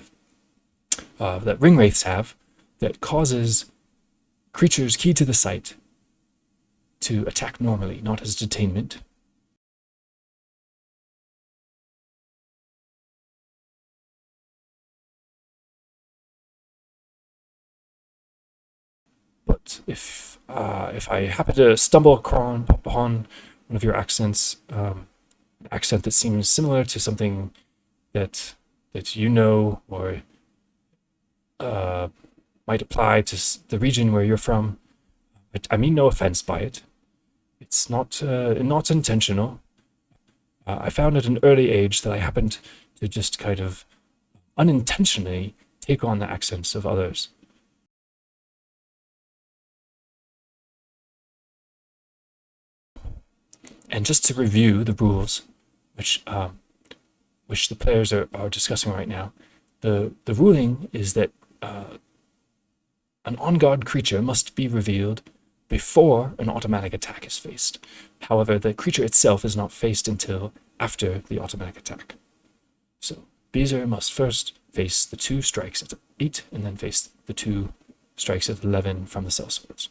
S1: that ring wraiths have, that causes creatures keyed to the site to attack normally, not as detainment. But if I happen to stumble upon one of your accents, an accent that seems similar to something that you know or might apply to the region where you're from, I mean no offense by it. It's not intentional. I found at an early age that I happened to just kind of unintentionally take on the accents of others. And just to review the rules, which the players are discussing right now, the ruling is that an on-guard creature must be revealed before an automatic attack is faced. However, the creature itself is not faced until after the automatic attack. So Beezer must first face the 2 strikes at 8 and then face the 2 strikes at 11 from the sellswords.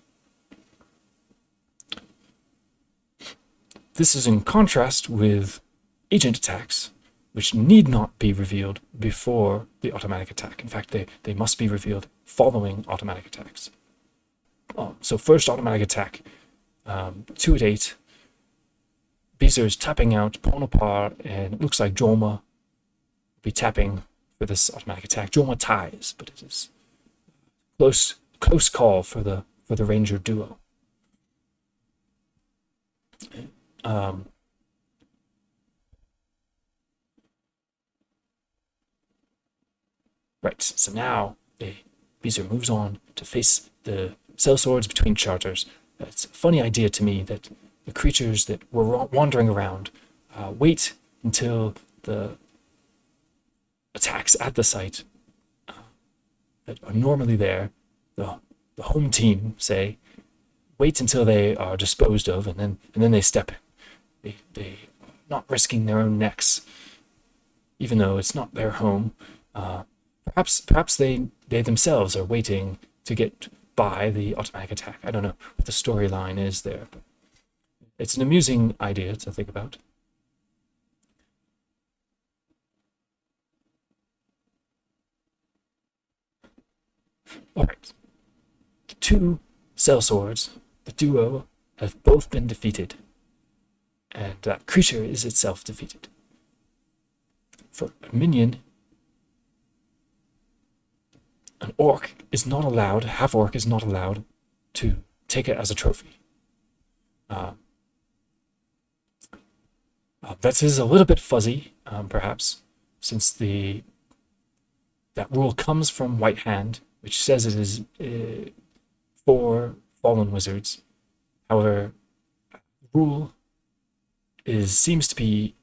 S1: This is in contrast with agent attacks, which need not be revealed before the automatic attack. In fact, they must be revealed following automatic attacks. So first automatic attack, 2 at 8. Beezer is tapping out Ponopar, and it looks like Joma will be tapping for this automatic attack. Joma ties, but it is close call for the ranger duo. Right, so now Beezer moves on to face the sellswords between charters. It's a funny idea to me that the creatures that were wandering around wait until the attacks at the site that are normally there, the home team, say, wait until they are disposed of, and then they step in. They are not risking their own necks, even though it's not their home. Perhaps they themselves are waiting to get by the automatic attack. I don't know what the storyline is there, but it's an amusing idea to think about. Alright. The two sellswords, the duo, have both been defeated, and that creature is itself defeated. For a minion, an orc is not allowed, half-orc is not allowed to take it as a trophy. That is a little bit fuzzy, perhaps, since that rule comes from White Hand, which says it is for fallen wizards. However, the rule seems to be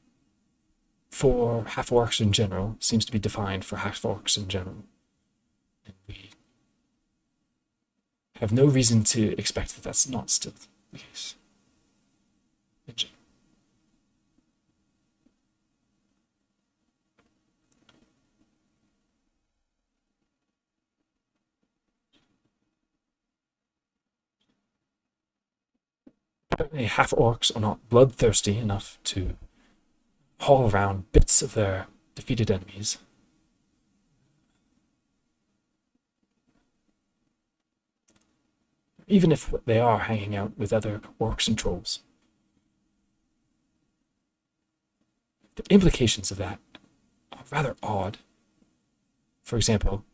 S1: for half-orcs in general, seems to be defined for half-orcs in general. And we have no reason to expect that that's not still the case. Apparently half-orcs are not bloodthirsty enough to haul around bits of their defeated enemies. Even if they are hanging out with other orcs and trolls. The implications of that are rather odd. For example,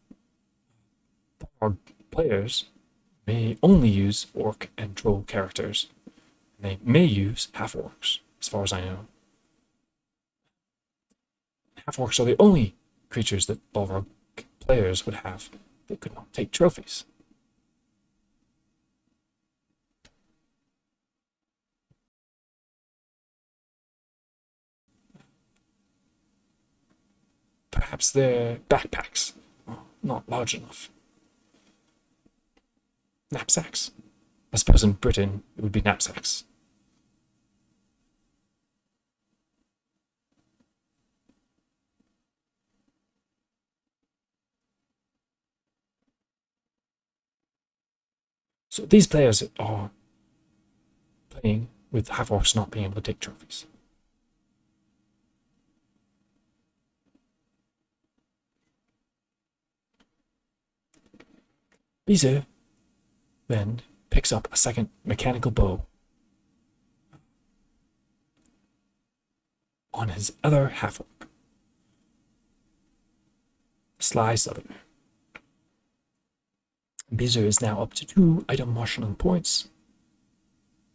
S1: our players may only use orc and troll characters, and they may use half-orcs, as far as I know. Half-orcs are the only creatures that Balrog players would have that could not take trophies. Perhaps their backpacks are not large enough. Knapsacks? I suppose in Britain it would be knapsacks. So these players are playing with half-orcs not being able to take trophies. Beezer then picks up a second mechanical bow on his other half-orc, Sly Southerner. Beezer is now up to 2 item marshalling points,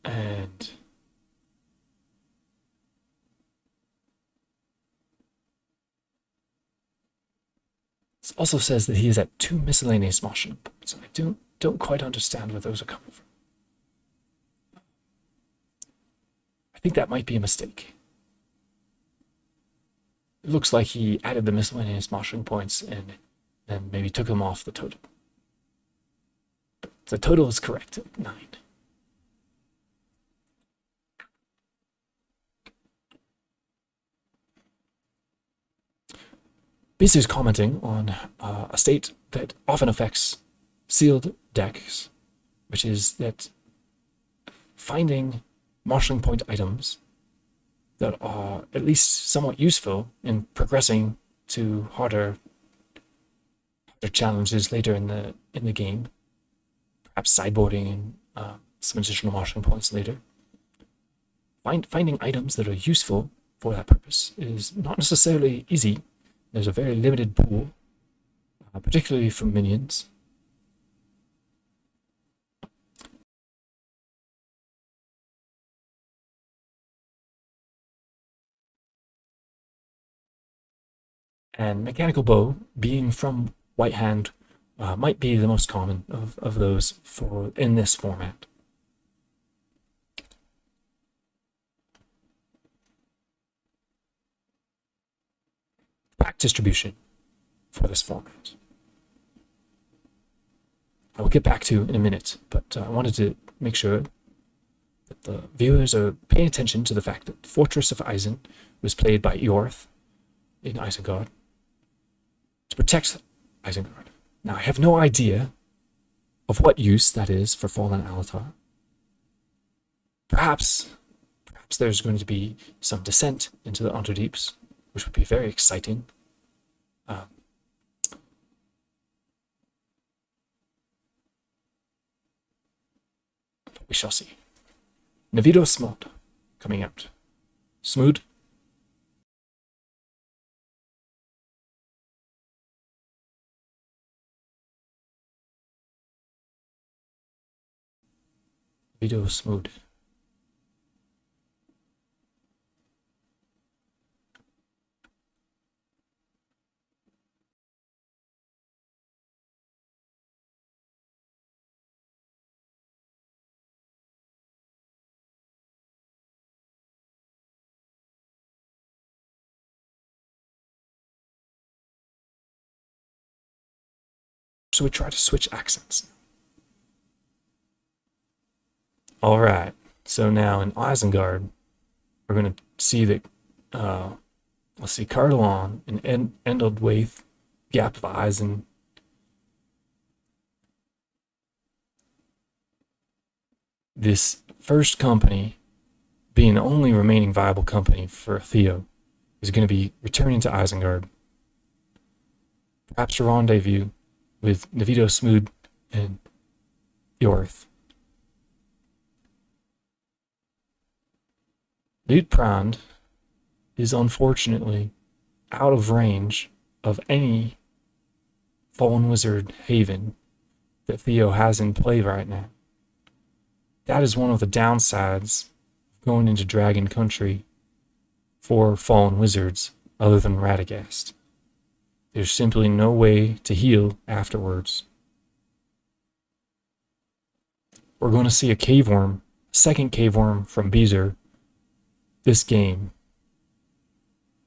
S1: and it also says that he is at 2 miscellaneous marshalling points. I don't quite understand where those are coming from. I think that might be a mistake. It looks like he added the miscellaneous marshalling points and then maybe took them off the total. But the total is correct at 9. Beezer's commenting on a state that often affects sealed decks, which is that finding marshalling point items that are at least somewhat useful in progressing to harder challenges later in the game, perhaps sideboarding and some additional marshalling points later. Finding items that are useful for that purpose is not necessarily easy. There's a very limited pool, particularly for minions. And Mechanical Bow, being from White Hand, might be the most common of those in this format. Pack distribution for this format I will get back to in a minute, but I wanted to make sure that the viewers are paying attention to the fact that Fortress of Eisen was played by Eorth in Isengard to protect Isengard. Now, I have no idea of what use that is for Fallen Alatar. Perhaps there's going to be some descent into the Underdeeps, which would be very exciting. But we shall see. Navido Smod coming out. Smooth. Navido Smooth. So we try to switch accents. All right. So now in Isengard, we're going to see that, let's see, Cardalon and Endildwaith, Gap of Eisen. This first company, being the only remaining viable company for Theo, is going to be returning to Isengard. Perhaps a rendezvous with Navido Smooth and Eorth. Liutprand is unfortunately out of range of any Fallen Wizard haven that Theo has in play right now. That is one of the downsides of going into Dragon Country for Fallen Wizards other than Radagast. There's simply no way to heal afterwards. We're going to see a cave worm, second cave worm from Beezer this game.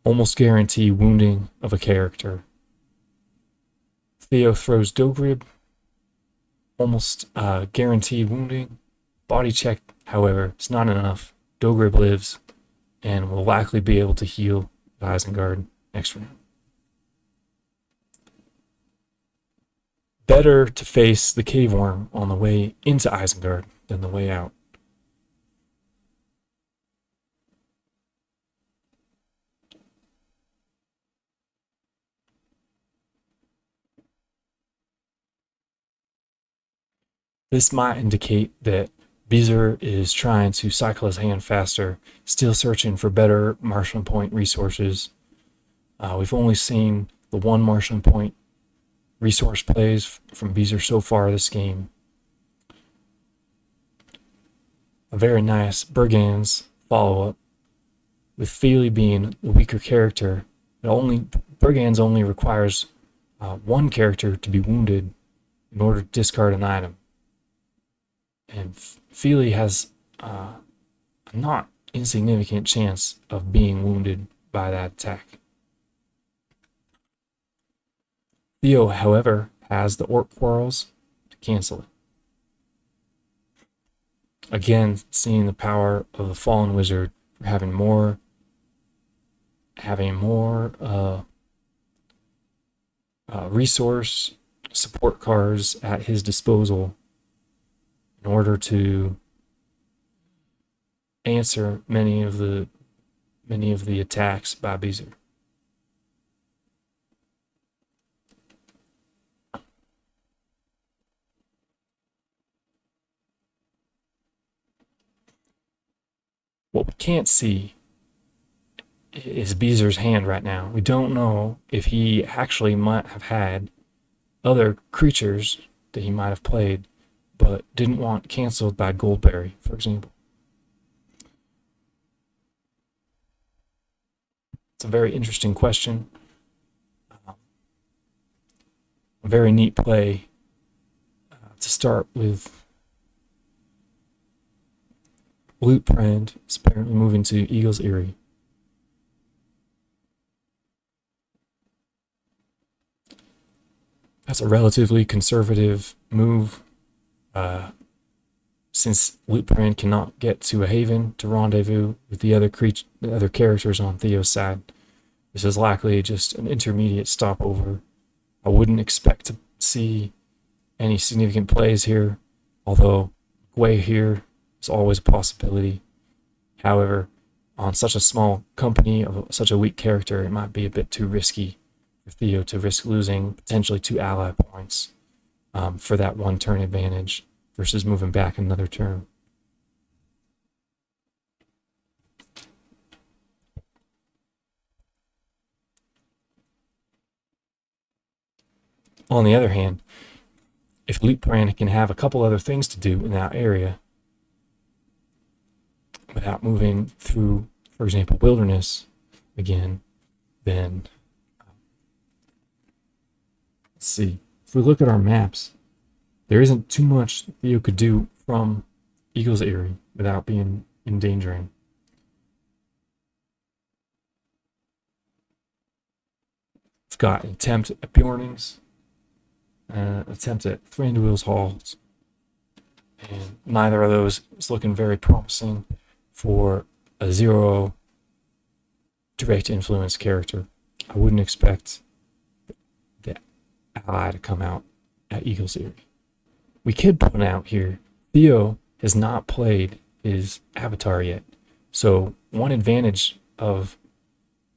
S1: Almost guarantee wounding of a character. Theo throws Dogrib, almost guaranteed wounding. Body check, however, it's not enough. Dogrib lives and will likely be able to heal Isengard next round. Better to face the cave worm on the way into Isengard than the way out. This might indicate that Beezer is trying to cycle his hand faster, still searching for better Marshland Point resources. We've only seen the one Marshland Point resource plays from Beezer so far this game. A very nice Brigand's follow-up, with Feely being the weaker character. Brigand's only requires one character to be wounded in order to discard an item. And Feely has a not insignificant chance of being wounded by that attack. Theo, however, has the Orc Quarrels to cancel it. Again, seeing the power of the Fallen Wizard for having more resource support cards at his disposal in order to answer many of the attacks by Beezer. What we can't see is Beezer's hand right now. We don't know if he actually might have had other creatures that he might have played but didn't want canceled by Goldberry, for example. It's a very interesting question. a very neat play to start with. Loot Brand is apparently moving to Eagle's Eyrie. That's a relatively conservative move, since Loot Brand cannot get to a haven to rendezvous with the other characters on Theo's side. This is likely just an intermediate stopover. I wouldn't expect to see any significant plays here, although Gwei here is always a possibility. However, on such a small company of such a weak character, it might be a bit too risky for Theo to risk losing potentially 2 ally points for that 1 turn advantage versus moving back another turn. On the other hand, if Loot Brand can have a couple other things to do in that area without moving through, for example, Wilderness again, then let's see. If we look at our maps, there isn't too much Theo could do from Eagle's Eyrie without being endangering. It's got an attempt at Bjornings, attempt at Thranduil's Halls, and neither of those is looking very promising for a 0 direct influence character. I wouldn't expect the ally to come out at Eagle's Eyrie. We could point out here, Theo has not played his avatar yet. So one advantage of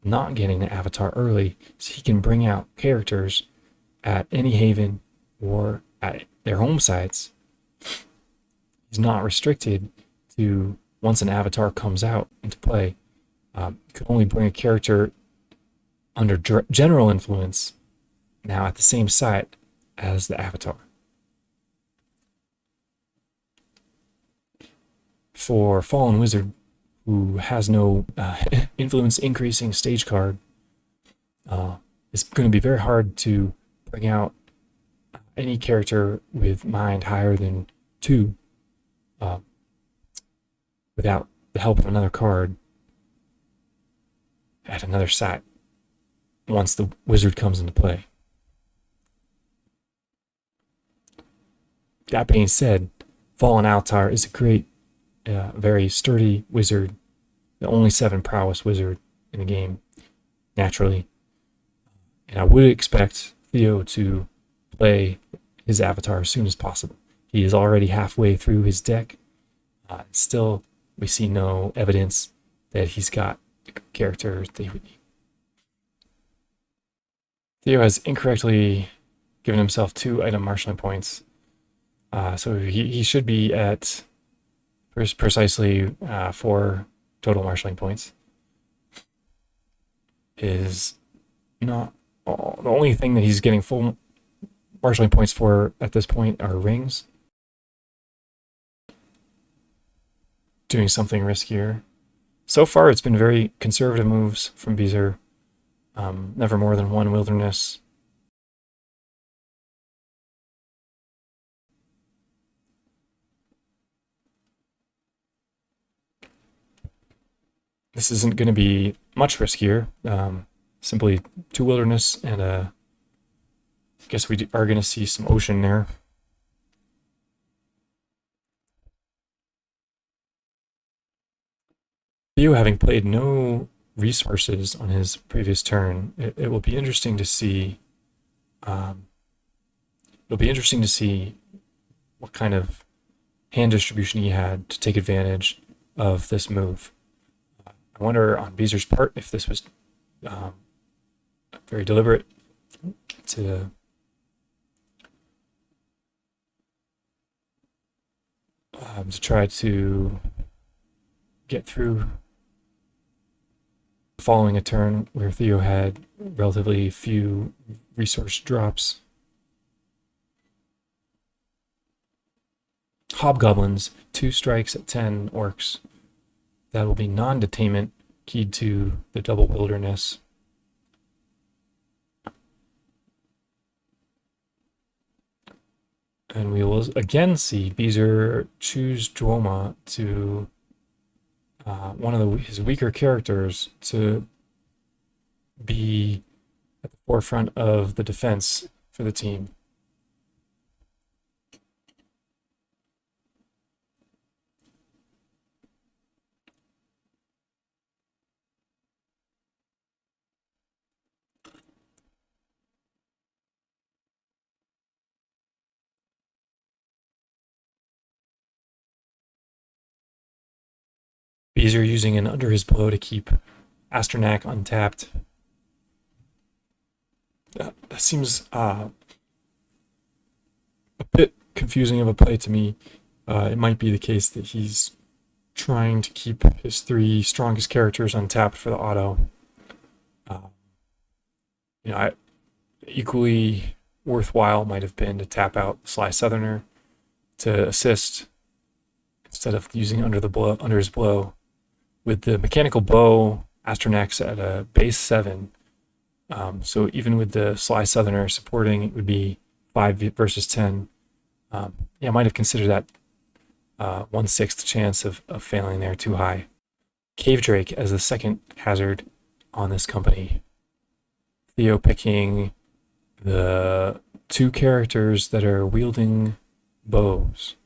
S1: not getting the avatar early is he can bring out characters at any haven or at their home sites. He's not restricted to, once an avatar comes out into play, you could only bring a character under general influence now at the same site as the avatar. For Fallen Wizard, who has no influence increasing stage card, it's going to be very hard to bring out any character with mind higher than 2 without the help of another card at another site once the wizard comes into play. That being said, Fallen Altar is a great, very sturdy wizard, the only 7 prowess wizard in the game, naturally. And I would expect Theo to play his avatar as soon as possible. He is already halfway through his deck. Still, we see no evidence that he's got the character that he would need. Theo has incorrectly given himself 2 item marshalling points. So he should be at precisely 4 total marshalling points. Is not the only thing that he's getting full marshalling points for at this point are rings. Doing something riskier. So far, it's been very conservative moves from Beezer. Never more than 1 wilderness. This isn't going to be much riskier. Simply 2 wilderness and I guess we are going to see some ocean there. Theo, having played no resources on his previous turn, it will be interesting to see. It'll be interesting to see what kind of hand distribution he had to take advantage of this move. I wonder on Beezer's part if this was very deliberate to try to get through following a turn where Theo had relatively few resource drops. Hobgoblins, 2 strikes at 10 orcs. That will be non-detainment, keyed to the double wilderness. And we will again see Beezer choose Duoma to one of his weaker characters to be at the forefront of the defense for the team. Beezer using an under his blow to keep Astronac untapped. That seems a bit confusing of a play to me. It might be the case that he's trying to keep his 3 strongest characters untapped for the auto. Equally worthwhile might have been to tap out the Sly Southerner to assist instead of using under his blow. With the mechanical bow, Astronac's at a base 7. So even with the Sly Southerner supporting, it would be 5 versus 10. I might have considered that 1/6 chance of failing there too high. Cave Drake as the second hazard on this company. Theo picking the 2 characters that are wielding bows.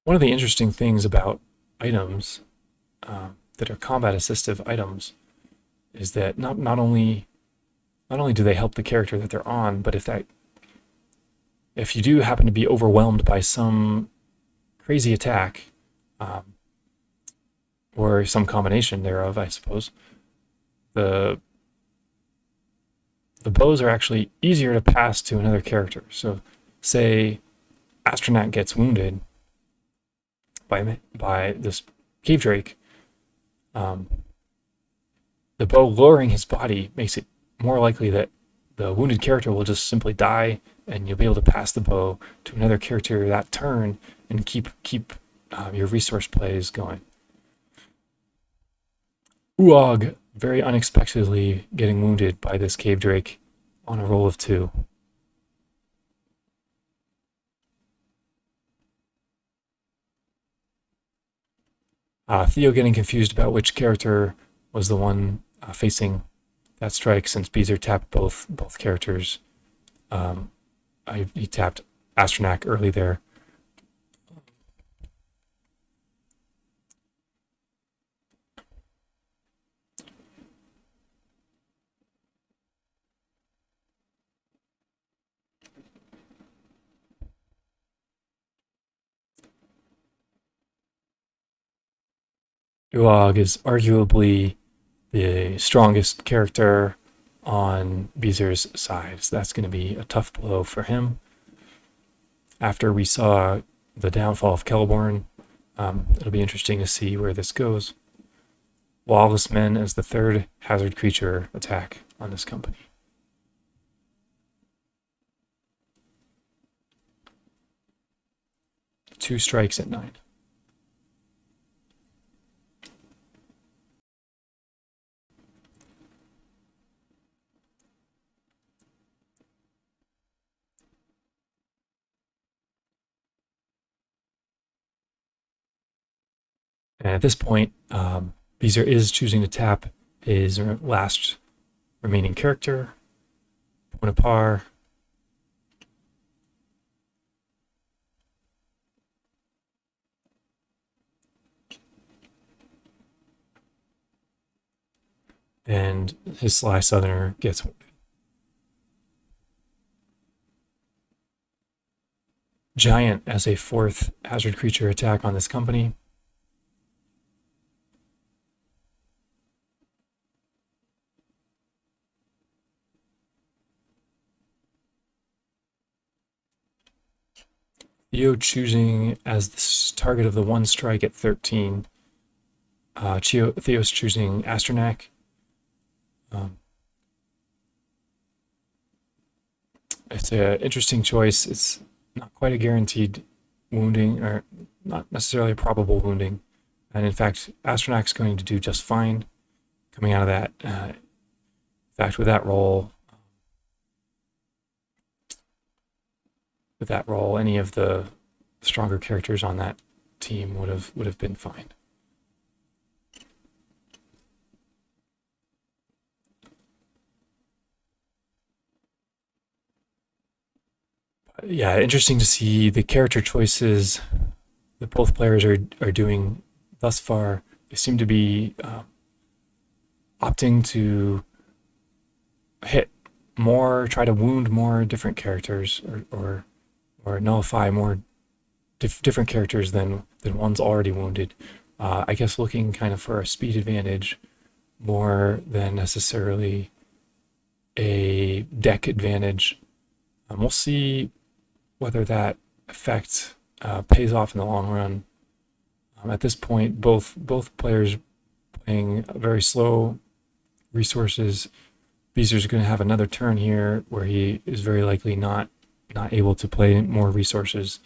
S1: One of the interesting things about items that are combat assistive items is that not only do they help the character that they're on, but if you do happen to be overwhelmed by some crazy attack, or some combination thereof, I suppose, the bows are actually easier to pass to another character. So say Astronaut gets wounded by this Cave Drake, the bow lowering his body makes it more likely that the wounded character will just simply die, and you'll be able to pass the bow to another character that turn and keep your resource plays going. Uog very unexpectedly getting wounded by this Cave Drake on a roll of 2. Theo getting confused about which character was the one facing that strike, since Beezer tapped both characters. He tapped Astronac early there. Uog is arguably the strongest character on Beezer's side, so that's going to be a tough blow for him. After we saw the downfall of Kelborn, it'll be interesting to see where this goes. Lawless Men as the 3rd hazard creature attack on this company. Two strikes at 9. And at this point, Beezer is choosing to tap his last remaining character, Bonapar. And his Sly Southerner gets wounded. Giant as a 4th hazard creature attack on this company. Theo choosing as the target of the 1 strike at 13. Theo's choosing Astronac. It's an interesting choice. It's not quite a guaranteed wounding, or not necessarily a probable wounding. And in fact, Astronac's going to do just fine coming out of that. In fact, with that roll, any of the stronger characters on that team would have been fine. Yeah, interesting to see the character choices that both players are doing thus far. They seem to be opting to hit more, try to wound more different characters, or nullify more different characters than ones already wounded. I guess looking kind of for a speed advantage more than necessarily a deck advantage. We'll see whether that effect pays off in the long run. At this point, both players playing very slow resources. Beezer's going to have another turn here where he is very likely not able to play more resources,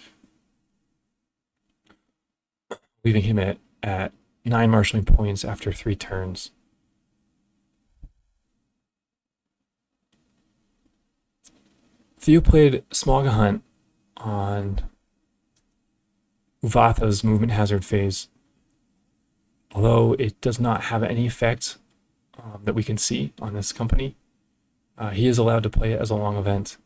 S1: leaving him at 9 marshalling points after 3 turns. Theo played Smog Hunt on Uvatha's movement hazard phase. Although it does not have any effect that we can see on this company, he is allowed to play it as a long event.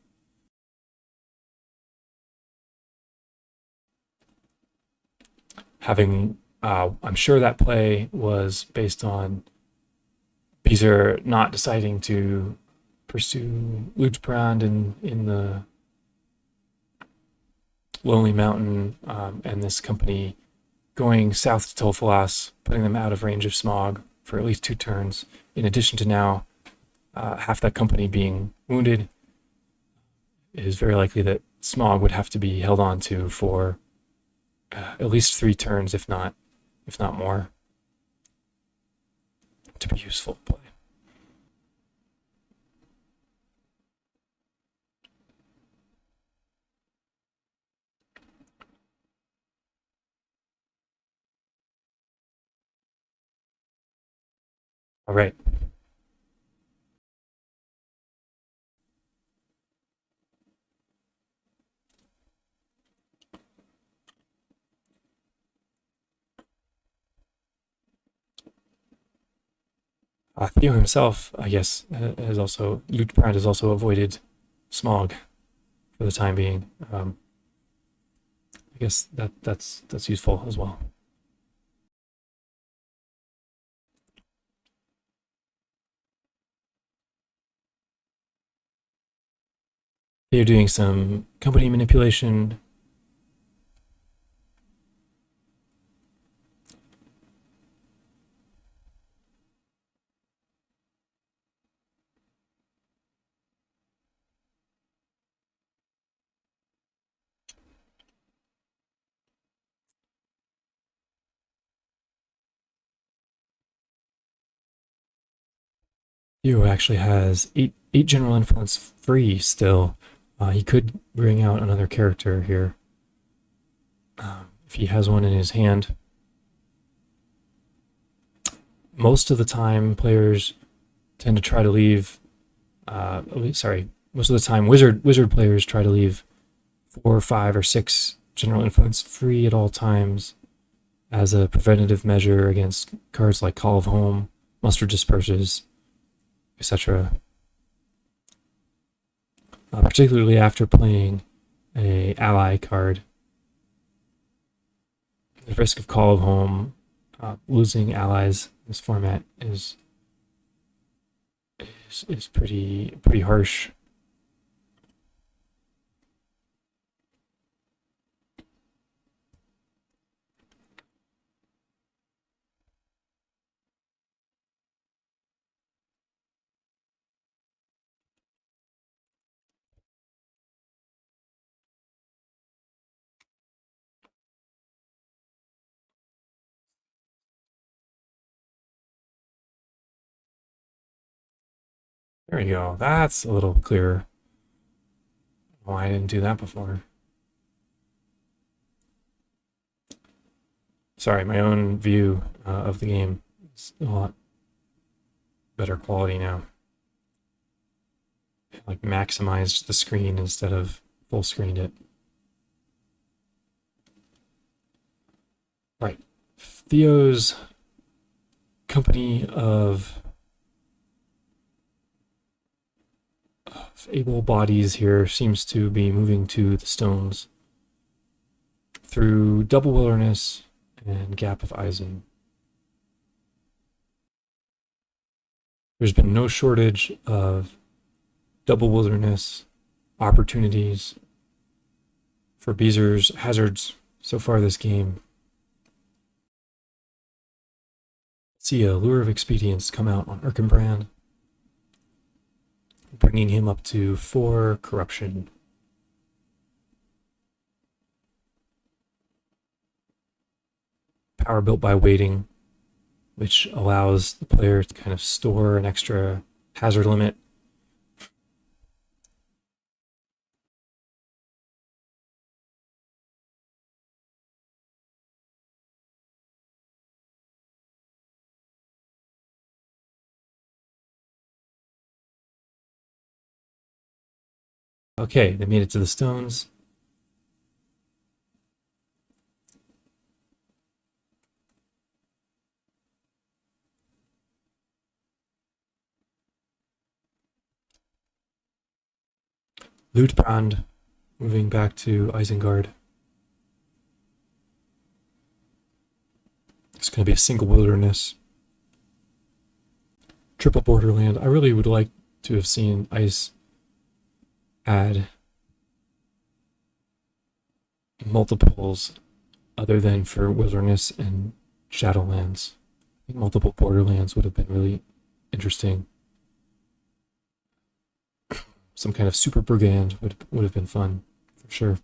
S1: I'm sure that play was based on Beezer not deciding to pursue Luchbrand in the Lonely Mountain, and this company going south to Tolfalas, putting them out of range of Smog for at least 2 turns, in addition to now half that company being wounded. It is very likely that Smog would have to be held on to for at least 3 turns, if not more, to be useful play. All right. Theo himself, I guess, Luchbrand has also avoided Smog for the time being. I guess that's useful as well. They're doing some company manipulation. Theo actually has eight general influence free still. He could bring out another character here if he has one in his hand. Most of the time, players tend to try to leave. Most of the time, wizard players try to leave 4, 5, or 6 general influence free at all times as a preventative measure against cards like Call of Home, Muster Disperses, etc. Particularly after playing a ally card. The risk of Call of Home, losing allies in this format is pretty harsh. There we go. That's a little clearer. Why I didn't do that before. sorry, my own view of the game is a lot better quality now. Like maximized the screen instead of full screened it. Right. Theo's company of able bodies here seems to be moving to the stones through Double Wilderness and Gap of Eisen. There's been no shortage of Double Wilderness opportunities for Beezer's hazards so far this game. See a Lure of Expedience come out on Erkenbrand, bringing him up to 4 corruption. Power built by waiting, which allows the player to kind of store an extra hazard limit. Okay, they made it to the stones. Lutebrand moving back to Isengard. It's going to be a single wilderness. Triple borderland. I really would like to have seen Ice add multiples other than for wilderness and shadowlands. I think multiple borderlands would have been really interesting. Some kind of super brigand would have been fun, for sure.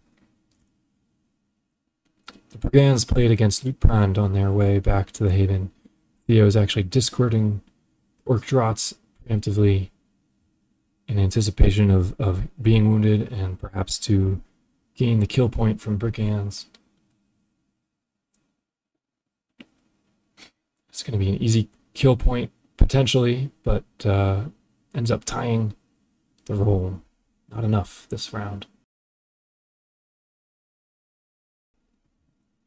S1: The brigands played against Lutebrand on their way back to the Haven. Theo is actually discording Orc-Drots preemptively in anticipation of being wounded and perhaps to gain the kill point from brigands. It's going to be an easy kill point, potentially, but ends up tying the roll. Not enough this round.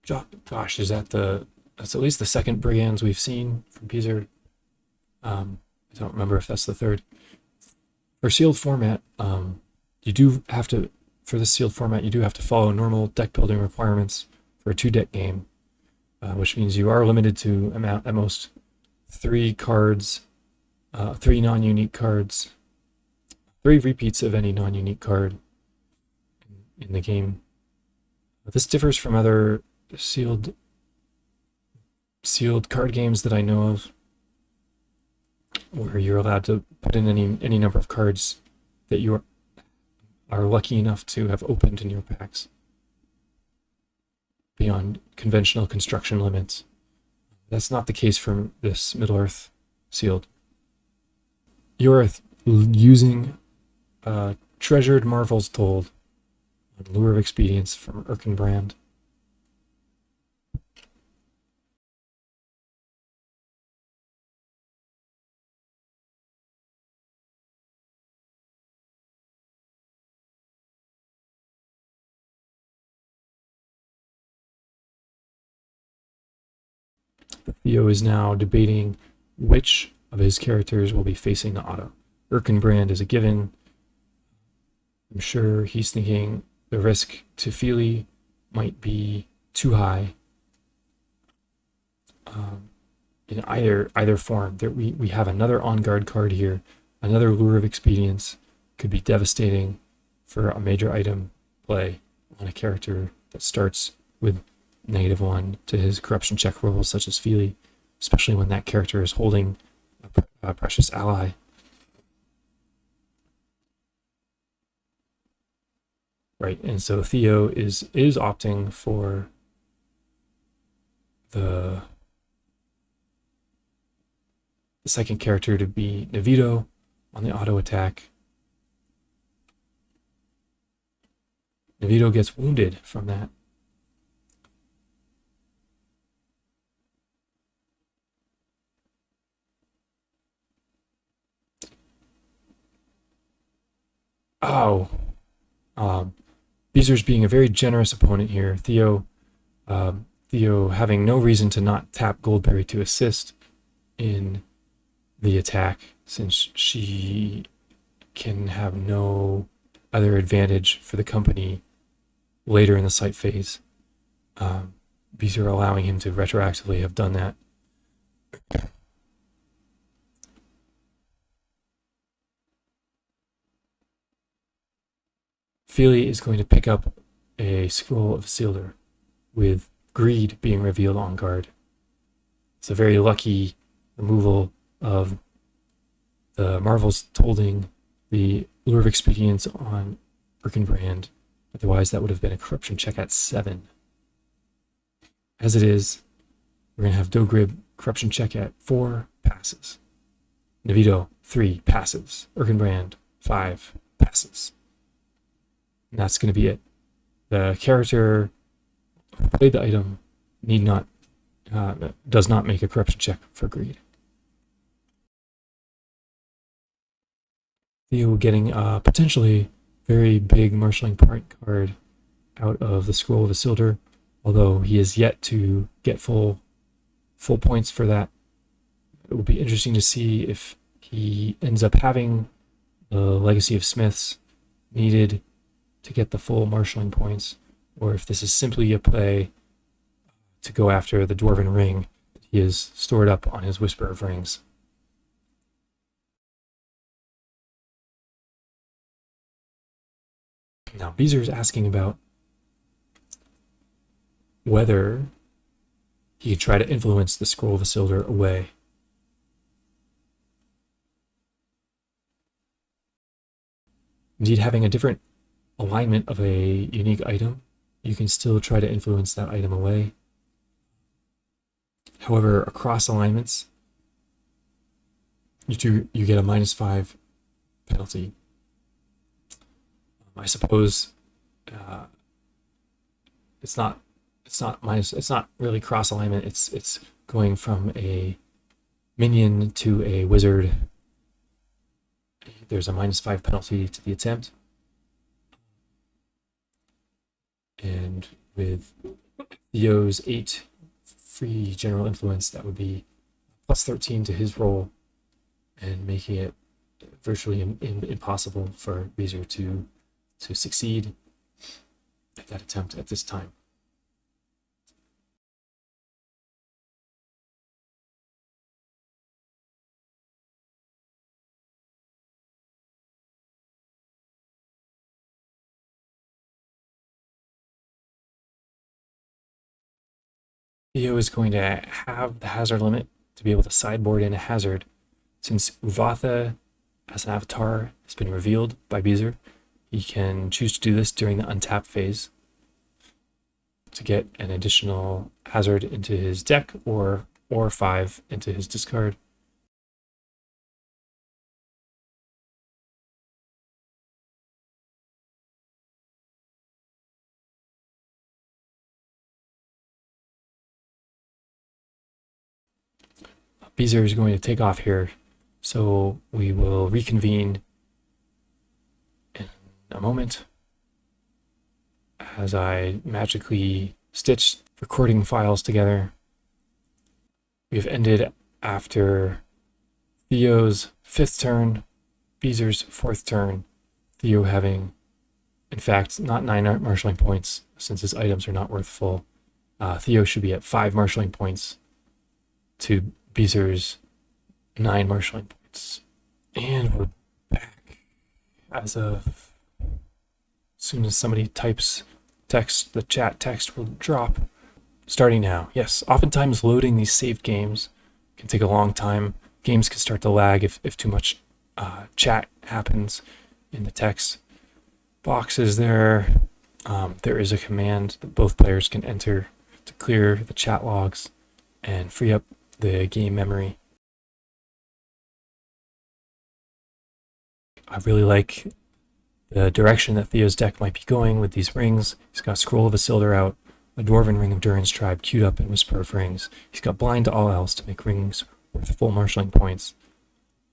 S1: Gosh, that's at least the second brigands we've seen from Beezer. I don't remember if that's the third. For sealed format, you do have to, for this sealed format, you do have to follow normal deck building requirements for a 2-deck game, which means you are limited to at most 3 cards, 3 non-unique cards, 3 repeats of any non-unique card in the game. This differs from other sealed card games that I know of, where you're allowed to put in any number of cards that you are lucky enough to have opened in your packs beyond conventional construction limits. That's not the case for this Middle-earth sealed. You're using Treasured Marvels Told, Lure of Expedience from Erkenbrand. Theo is now debating which of his characters will be facing the auto. Erkenbrand is a given. I'm sure he's thinking the risk to Feely might be too high in either form. We have another on-guard card here. Another Lure of Expedience could be devastating for a major item play on a character that starts with -1 to his corruption check rolls, such as Feely, especially when that character is holding a precious ally. Right, and so Theo is opting for the second character to be Nevito on the auto attack. Nevito gets wounded from that. Oh, Beezer's being a very generous opponent here. Theo having no reason to not tap Goldberry to assist in the attack, since she can have no other advantage for the company later in the site phase. Beezer allowing him to retroactively have done that. Feely is going to pick up a Scroll of Isildur, with Greed being revealed on guard. It's a very lucky removal of the Marvels holding the Lure of Expedience on Birkenbrand. Otherwise, that would have been a corruption check at 7. As it is, we're going to have Dogrib corruption check at 4 passes. Navito, 3 passes. Birkenbrand, 5 passes. And that's going to be it. The character who played the item does not make a corruption check for Greed. Theo getting a potentially very big marshalling part card out of the Scroll of Isildur, although he is yet to get full points for that. It will be interesting to see if he ends up having the Legacy of Smiths needed to get the full marshalling points, or if this is simply a play to go after the Dwarven Ring that he has stored up on his Whisper of Rings. Now, Beezer is asking about whether he could try to influence the Scroll of Isildur away. Indeed, having a different alignment of a unique item, you can still try to influence that item away. However, across alignments, you get a -5 penalty. I suppose it's not really cross alignment. It's going from a minion to a wizard. There's a -5 penalty to the attempt. And with Theo's 8 free general influence, that would be +13 to his roll, and making it virtually impossible for Beezer to succeed at that attempt at this time. Theo is going to have the hazard limit to be able to sideboard in a hazard. Since Uvatha as an avatar has been revealed by Beezer, he can choose to do this during the untap phase to get an additional hazard into his deck, or 5 into his discard. Beezer is going to take off here, so we will reconvene in a moment as I magically stitch recording files together. We've ended after Theo's 5th turn, Beezer's 4th turn, Theo having, in fact, not 9 marshalling points since his items are not worth full. Theo should be at 5 marshalling points to Beezer's 9 marshalling points. And we're back. As soon as somebody types text, the chat text will drop. Starting now. Yes, oftentimes loading these saved games can take a long time. Games can start to lag if too much chat happens in the text boxes there. There is a command that both players can enter to clear the chat logs and free up the game memory. I really like the direction that Theo's deck might be going with these rings. He's got Scroll of Isildur out, a Dwarven Ring of Durin's Tribe queued up in Whisper of Rings. He's got Blind to all else to make rings worth full marshalling points.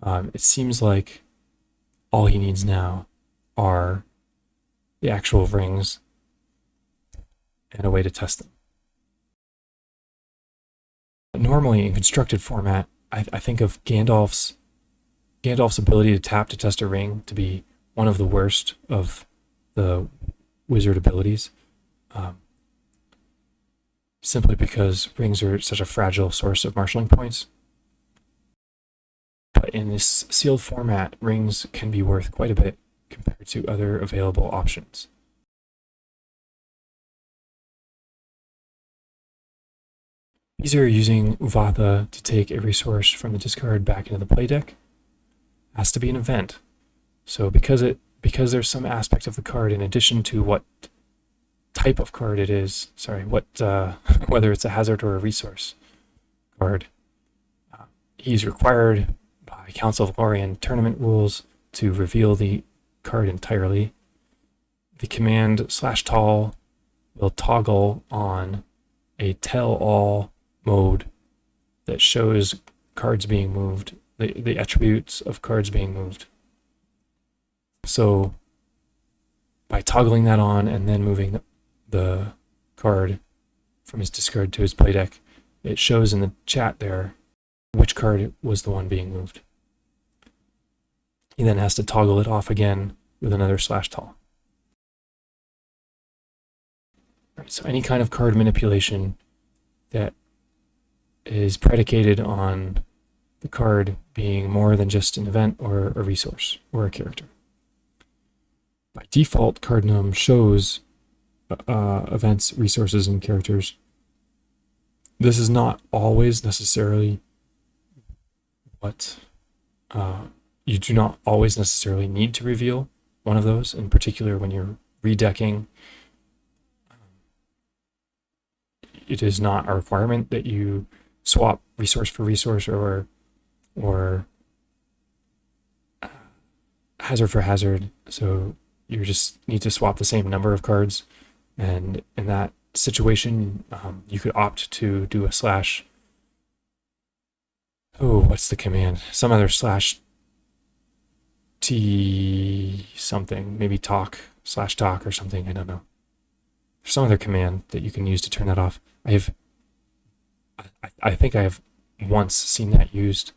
S1: It seems like all he needs now are the actual rings and a way to test them. Normally in constructed format, I think of Gandalf's ability to tap to test a ring to be one of the worst of the wizard abilities, simply because rings are such a fragile source of marshalling points. But in this sealed format, rings can be worth quite a bit compared to other available options. Beezer using Uvatha to take a resource from the discard back into the play deck has to be an event. So because there's some aspect of the card in addition to what type of card it is, whether it's a hazard or a resource card, he's required by Council of Lorien tournament rules to reveal the card entirely. The command /tall will toggle on a tell-all mode that shows cards being moved, the attributes of cards being moved. So by toggling that on and then moving the card from his discard to his play deck, it shows in the chat there which card was the one being moved. He then has to toggle it off again with another /tall. Right, so any kind of card manipulation that is predicated on the card being more than just an event or a resource or a character. By default, Cardinum shows events, resources, and characters. This is not always necessarily what you do not always necessarily need to reveal one of those, in particular when you're redecking. It is not a requirement that you swap resource for resource or hazard for hazard. So you just need to swap the same number of cards, and in that situation, you could opt to do a what's the command? Some other /t something, maybe talk /talk or something. I don't know. There's some other command that you can use to turn that off. I think I have once seen that used.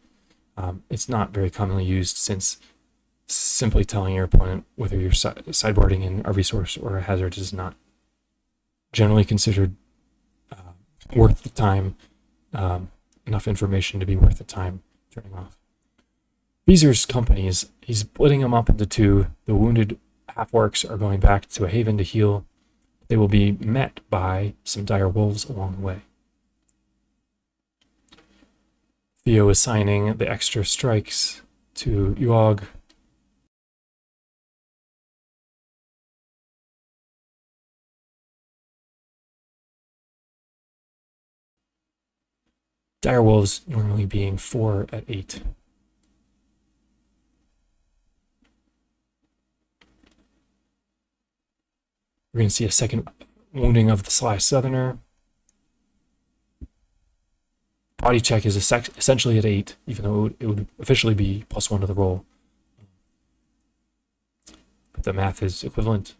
S1: It's not very commonly used, since simply telling your opponent whether you're sideboarding in a resource or a hazard is not generally considered worth the time, enough information to be worth the time turning off. Beezer's companies, he's splitting them up into two. The wounded half-orcs are going back to a haven to heal. They will be met by some dire wolves along the way. Theo is assigning the extra strikes to Uog. Dire wolves normally being 4 at 8. We're going to see a second wounding of the Sly Southerner. Body check is essentially at 8, even though it would officially be +1 to the roll. But the math is equivalent.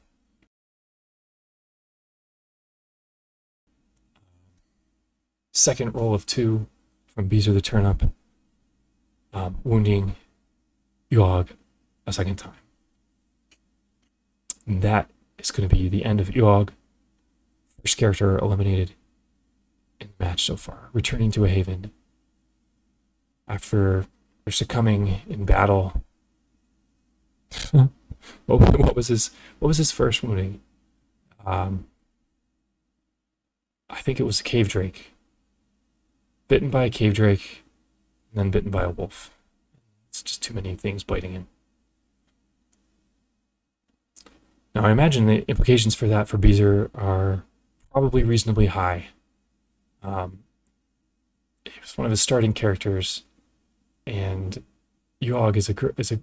S1: Second roll of 2 from Beezertheturnip, wounding Uog a second time. And that is going to be the end of Uog. First character eliminated in the match so far, returning to a haven after succumbing in battle. what was his first wounding? I think it was a cave drake. Bitten by a cave drake, and then bitten by a wolf. It's just too many things biting him. Now, I imagine the implications for that for Beezer are probably reasonably high. It's one of his starting characters, and Uog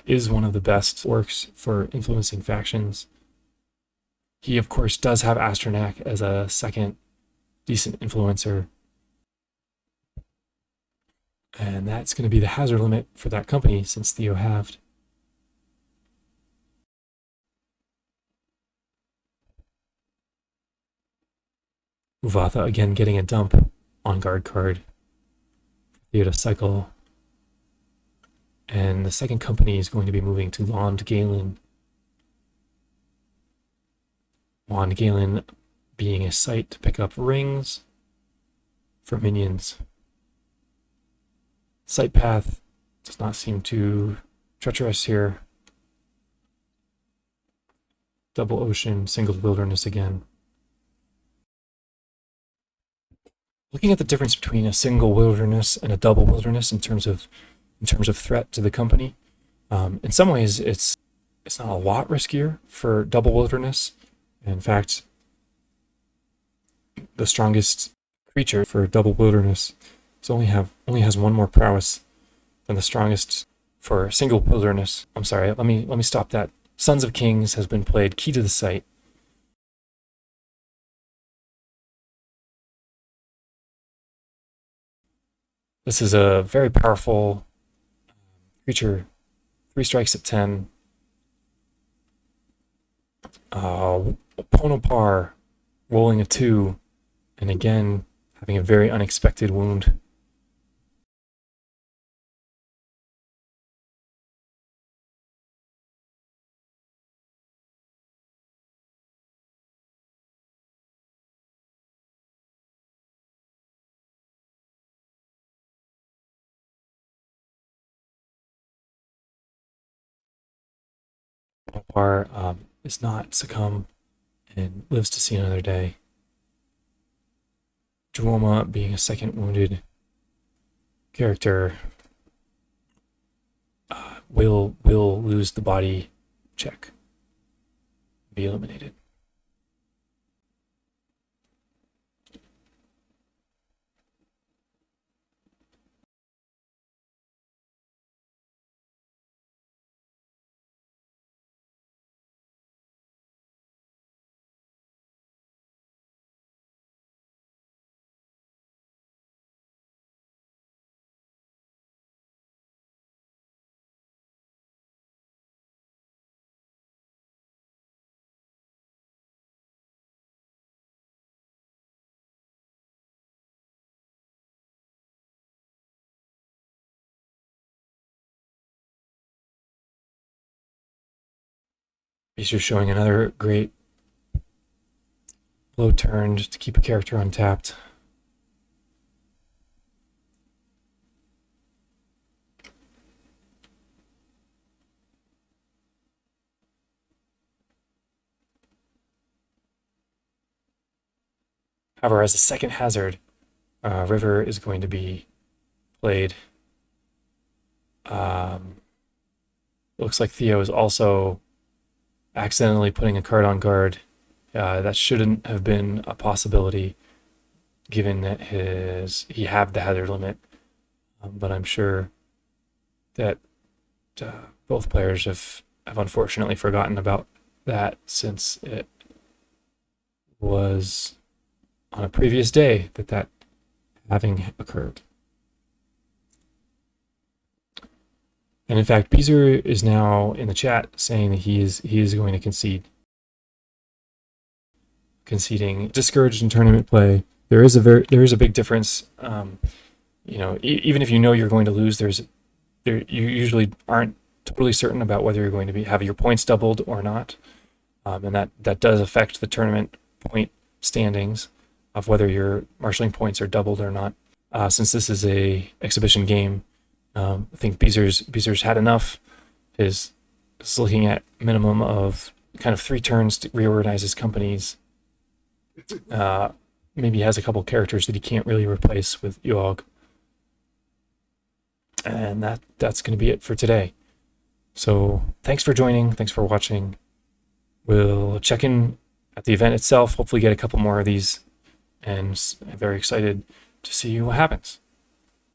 S1: is one of the best orcs for influencing factions. He, of course, does have Asternak as a second decent influencer, and that's going to be the hazard limit for that company since Theo halved. Uvatha again getting a dump on guard card. Theo to cycle. And the second company is going to be moving to Lond Galen. Lond Galen being a site to pick up rings for minions. Site path does not seem too treacherous here. Double ocean, single wilderness again. Looking at the difference between a single wilderness and a double wilderness in terms of threat to the company, in some ways it's not a lot riskier for double wilderness. In fact, the strongest creature for double wilderness only has one more prowess than the strongest for single wilderness. I'm sorry, let me stop that. Sons of Kings has been played, key to the site. This is a very powerful creature. 3 strikes at 10. Ponopar rolling a 2, and again having a very unexpected wound. Ponopar is not succumb and lives to see another day. Duoma being a second wounded character will lose the body check, be eliminated. Beezer showing another great blow turned to keep a character untapped. However, as a second hazard, River is going to be played. Looks like Theo is also accidentally putting a card on guard. That shouldn't have been a possibility, given that he had the hazard limit. But I'm sure that both players have unfortunately forgotten about that, since it was on a previous day that having occurred. And in fact, Beezer is now in the chat saying that he is going to conceding discouraged in tournament play. There is a big difference. Even if you know you're going to lose, you usually aren't totally certain about whether you're going to have your points doubled or not, and that does affect the tournament point standings of whether your marshalling points are doubled or not. Since this is a exhibition game, I think Beezer's had enough. Is looking at minimum of kind of 3 turns to reorganize his companies. Maybe he has a couple characters that he can't really replace with Yogg. And that's going to be it for today. So thanks for joining. Thanks for watching. We'll check in at the event itself. Hopefully get a couple more of these. And I'm very excited to see what happens.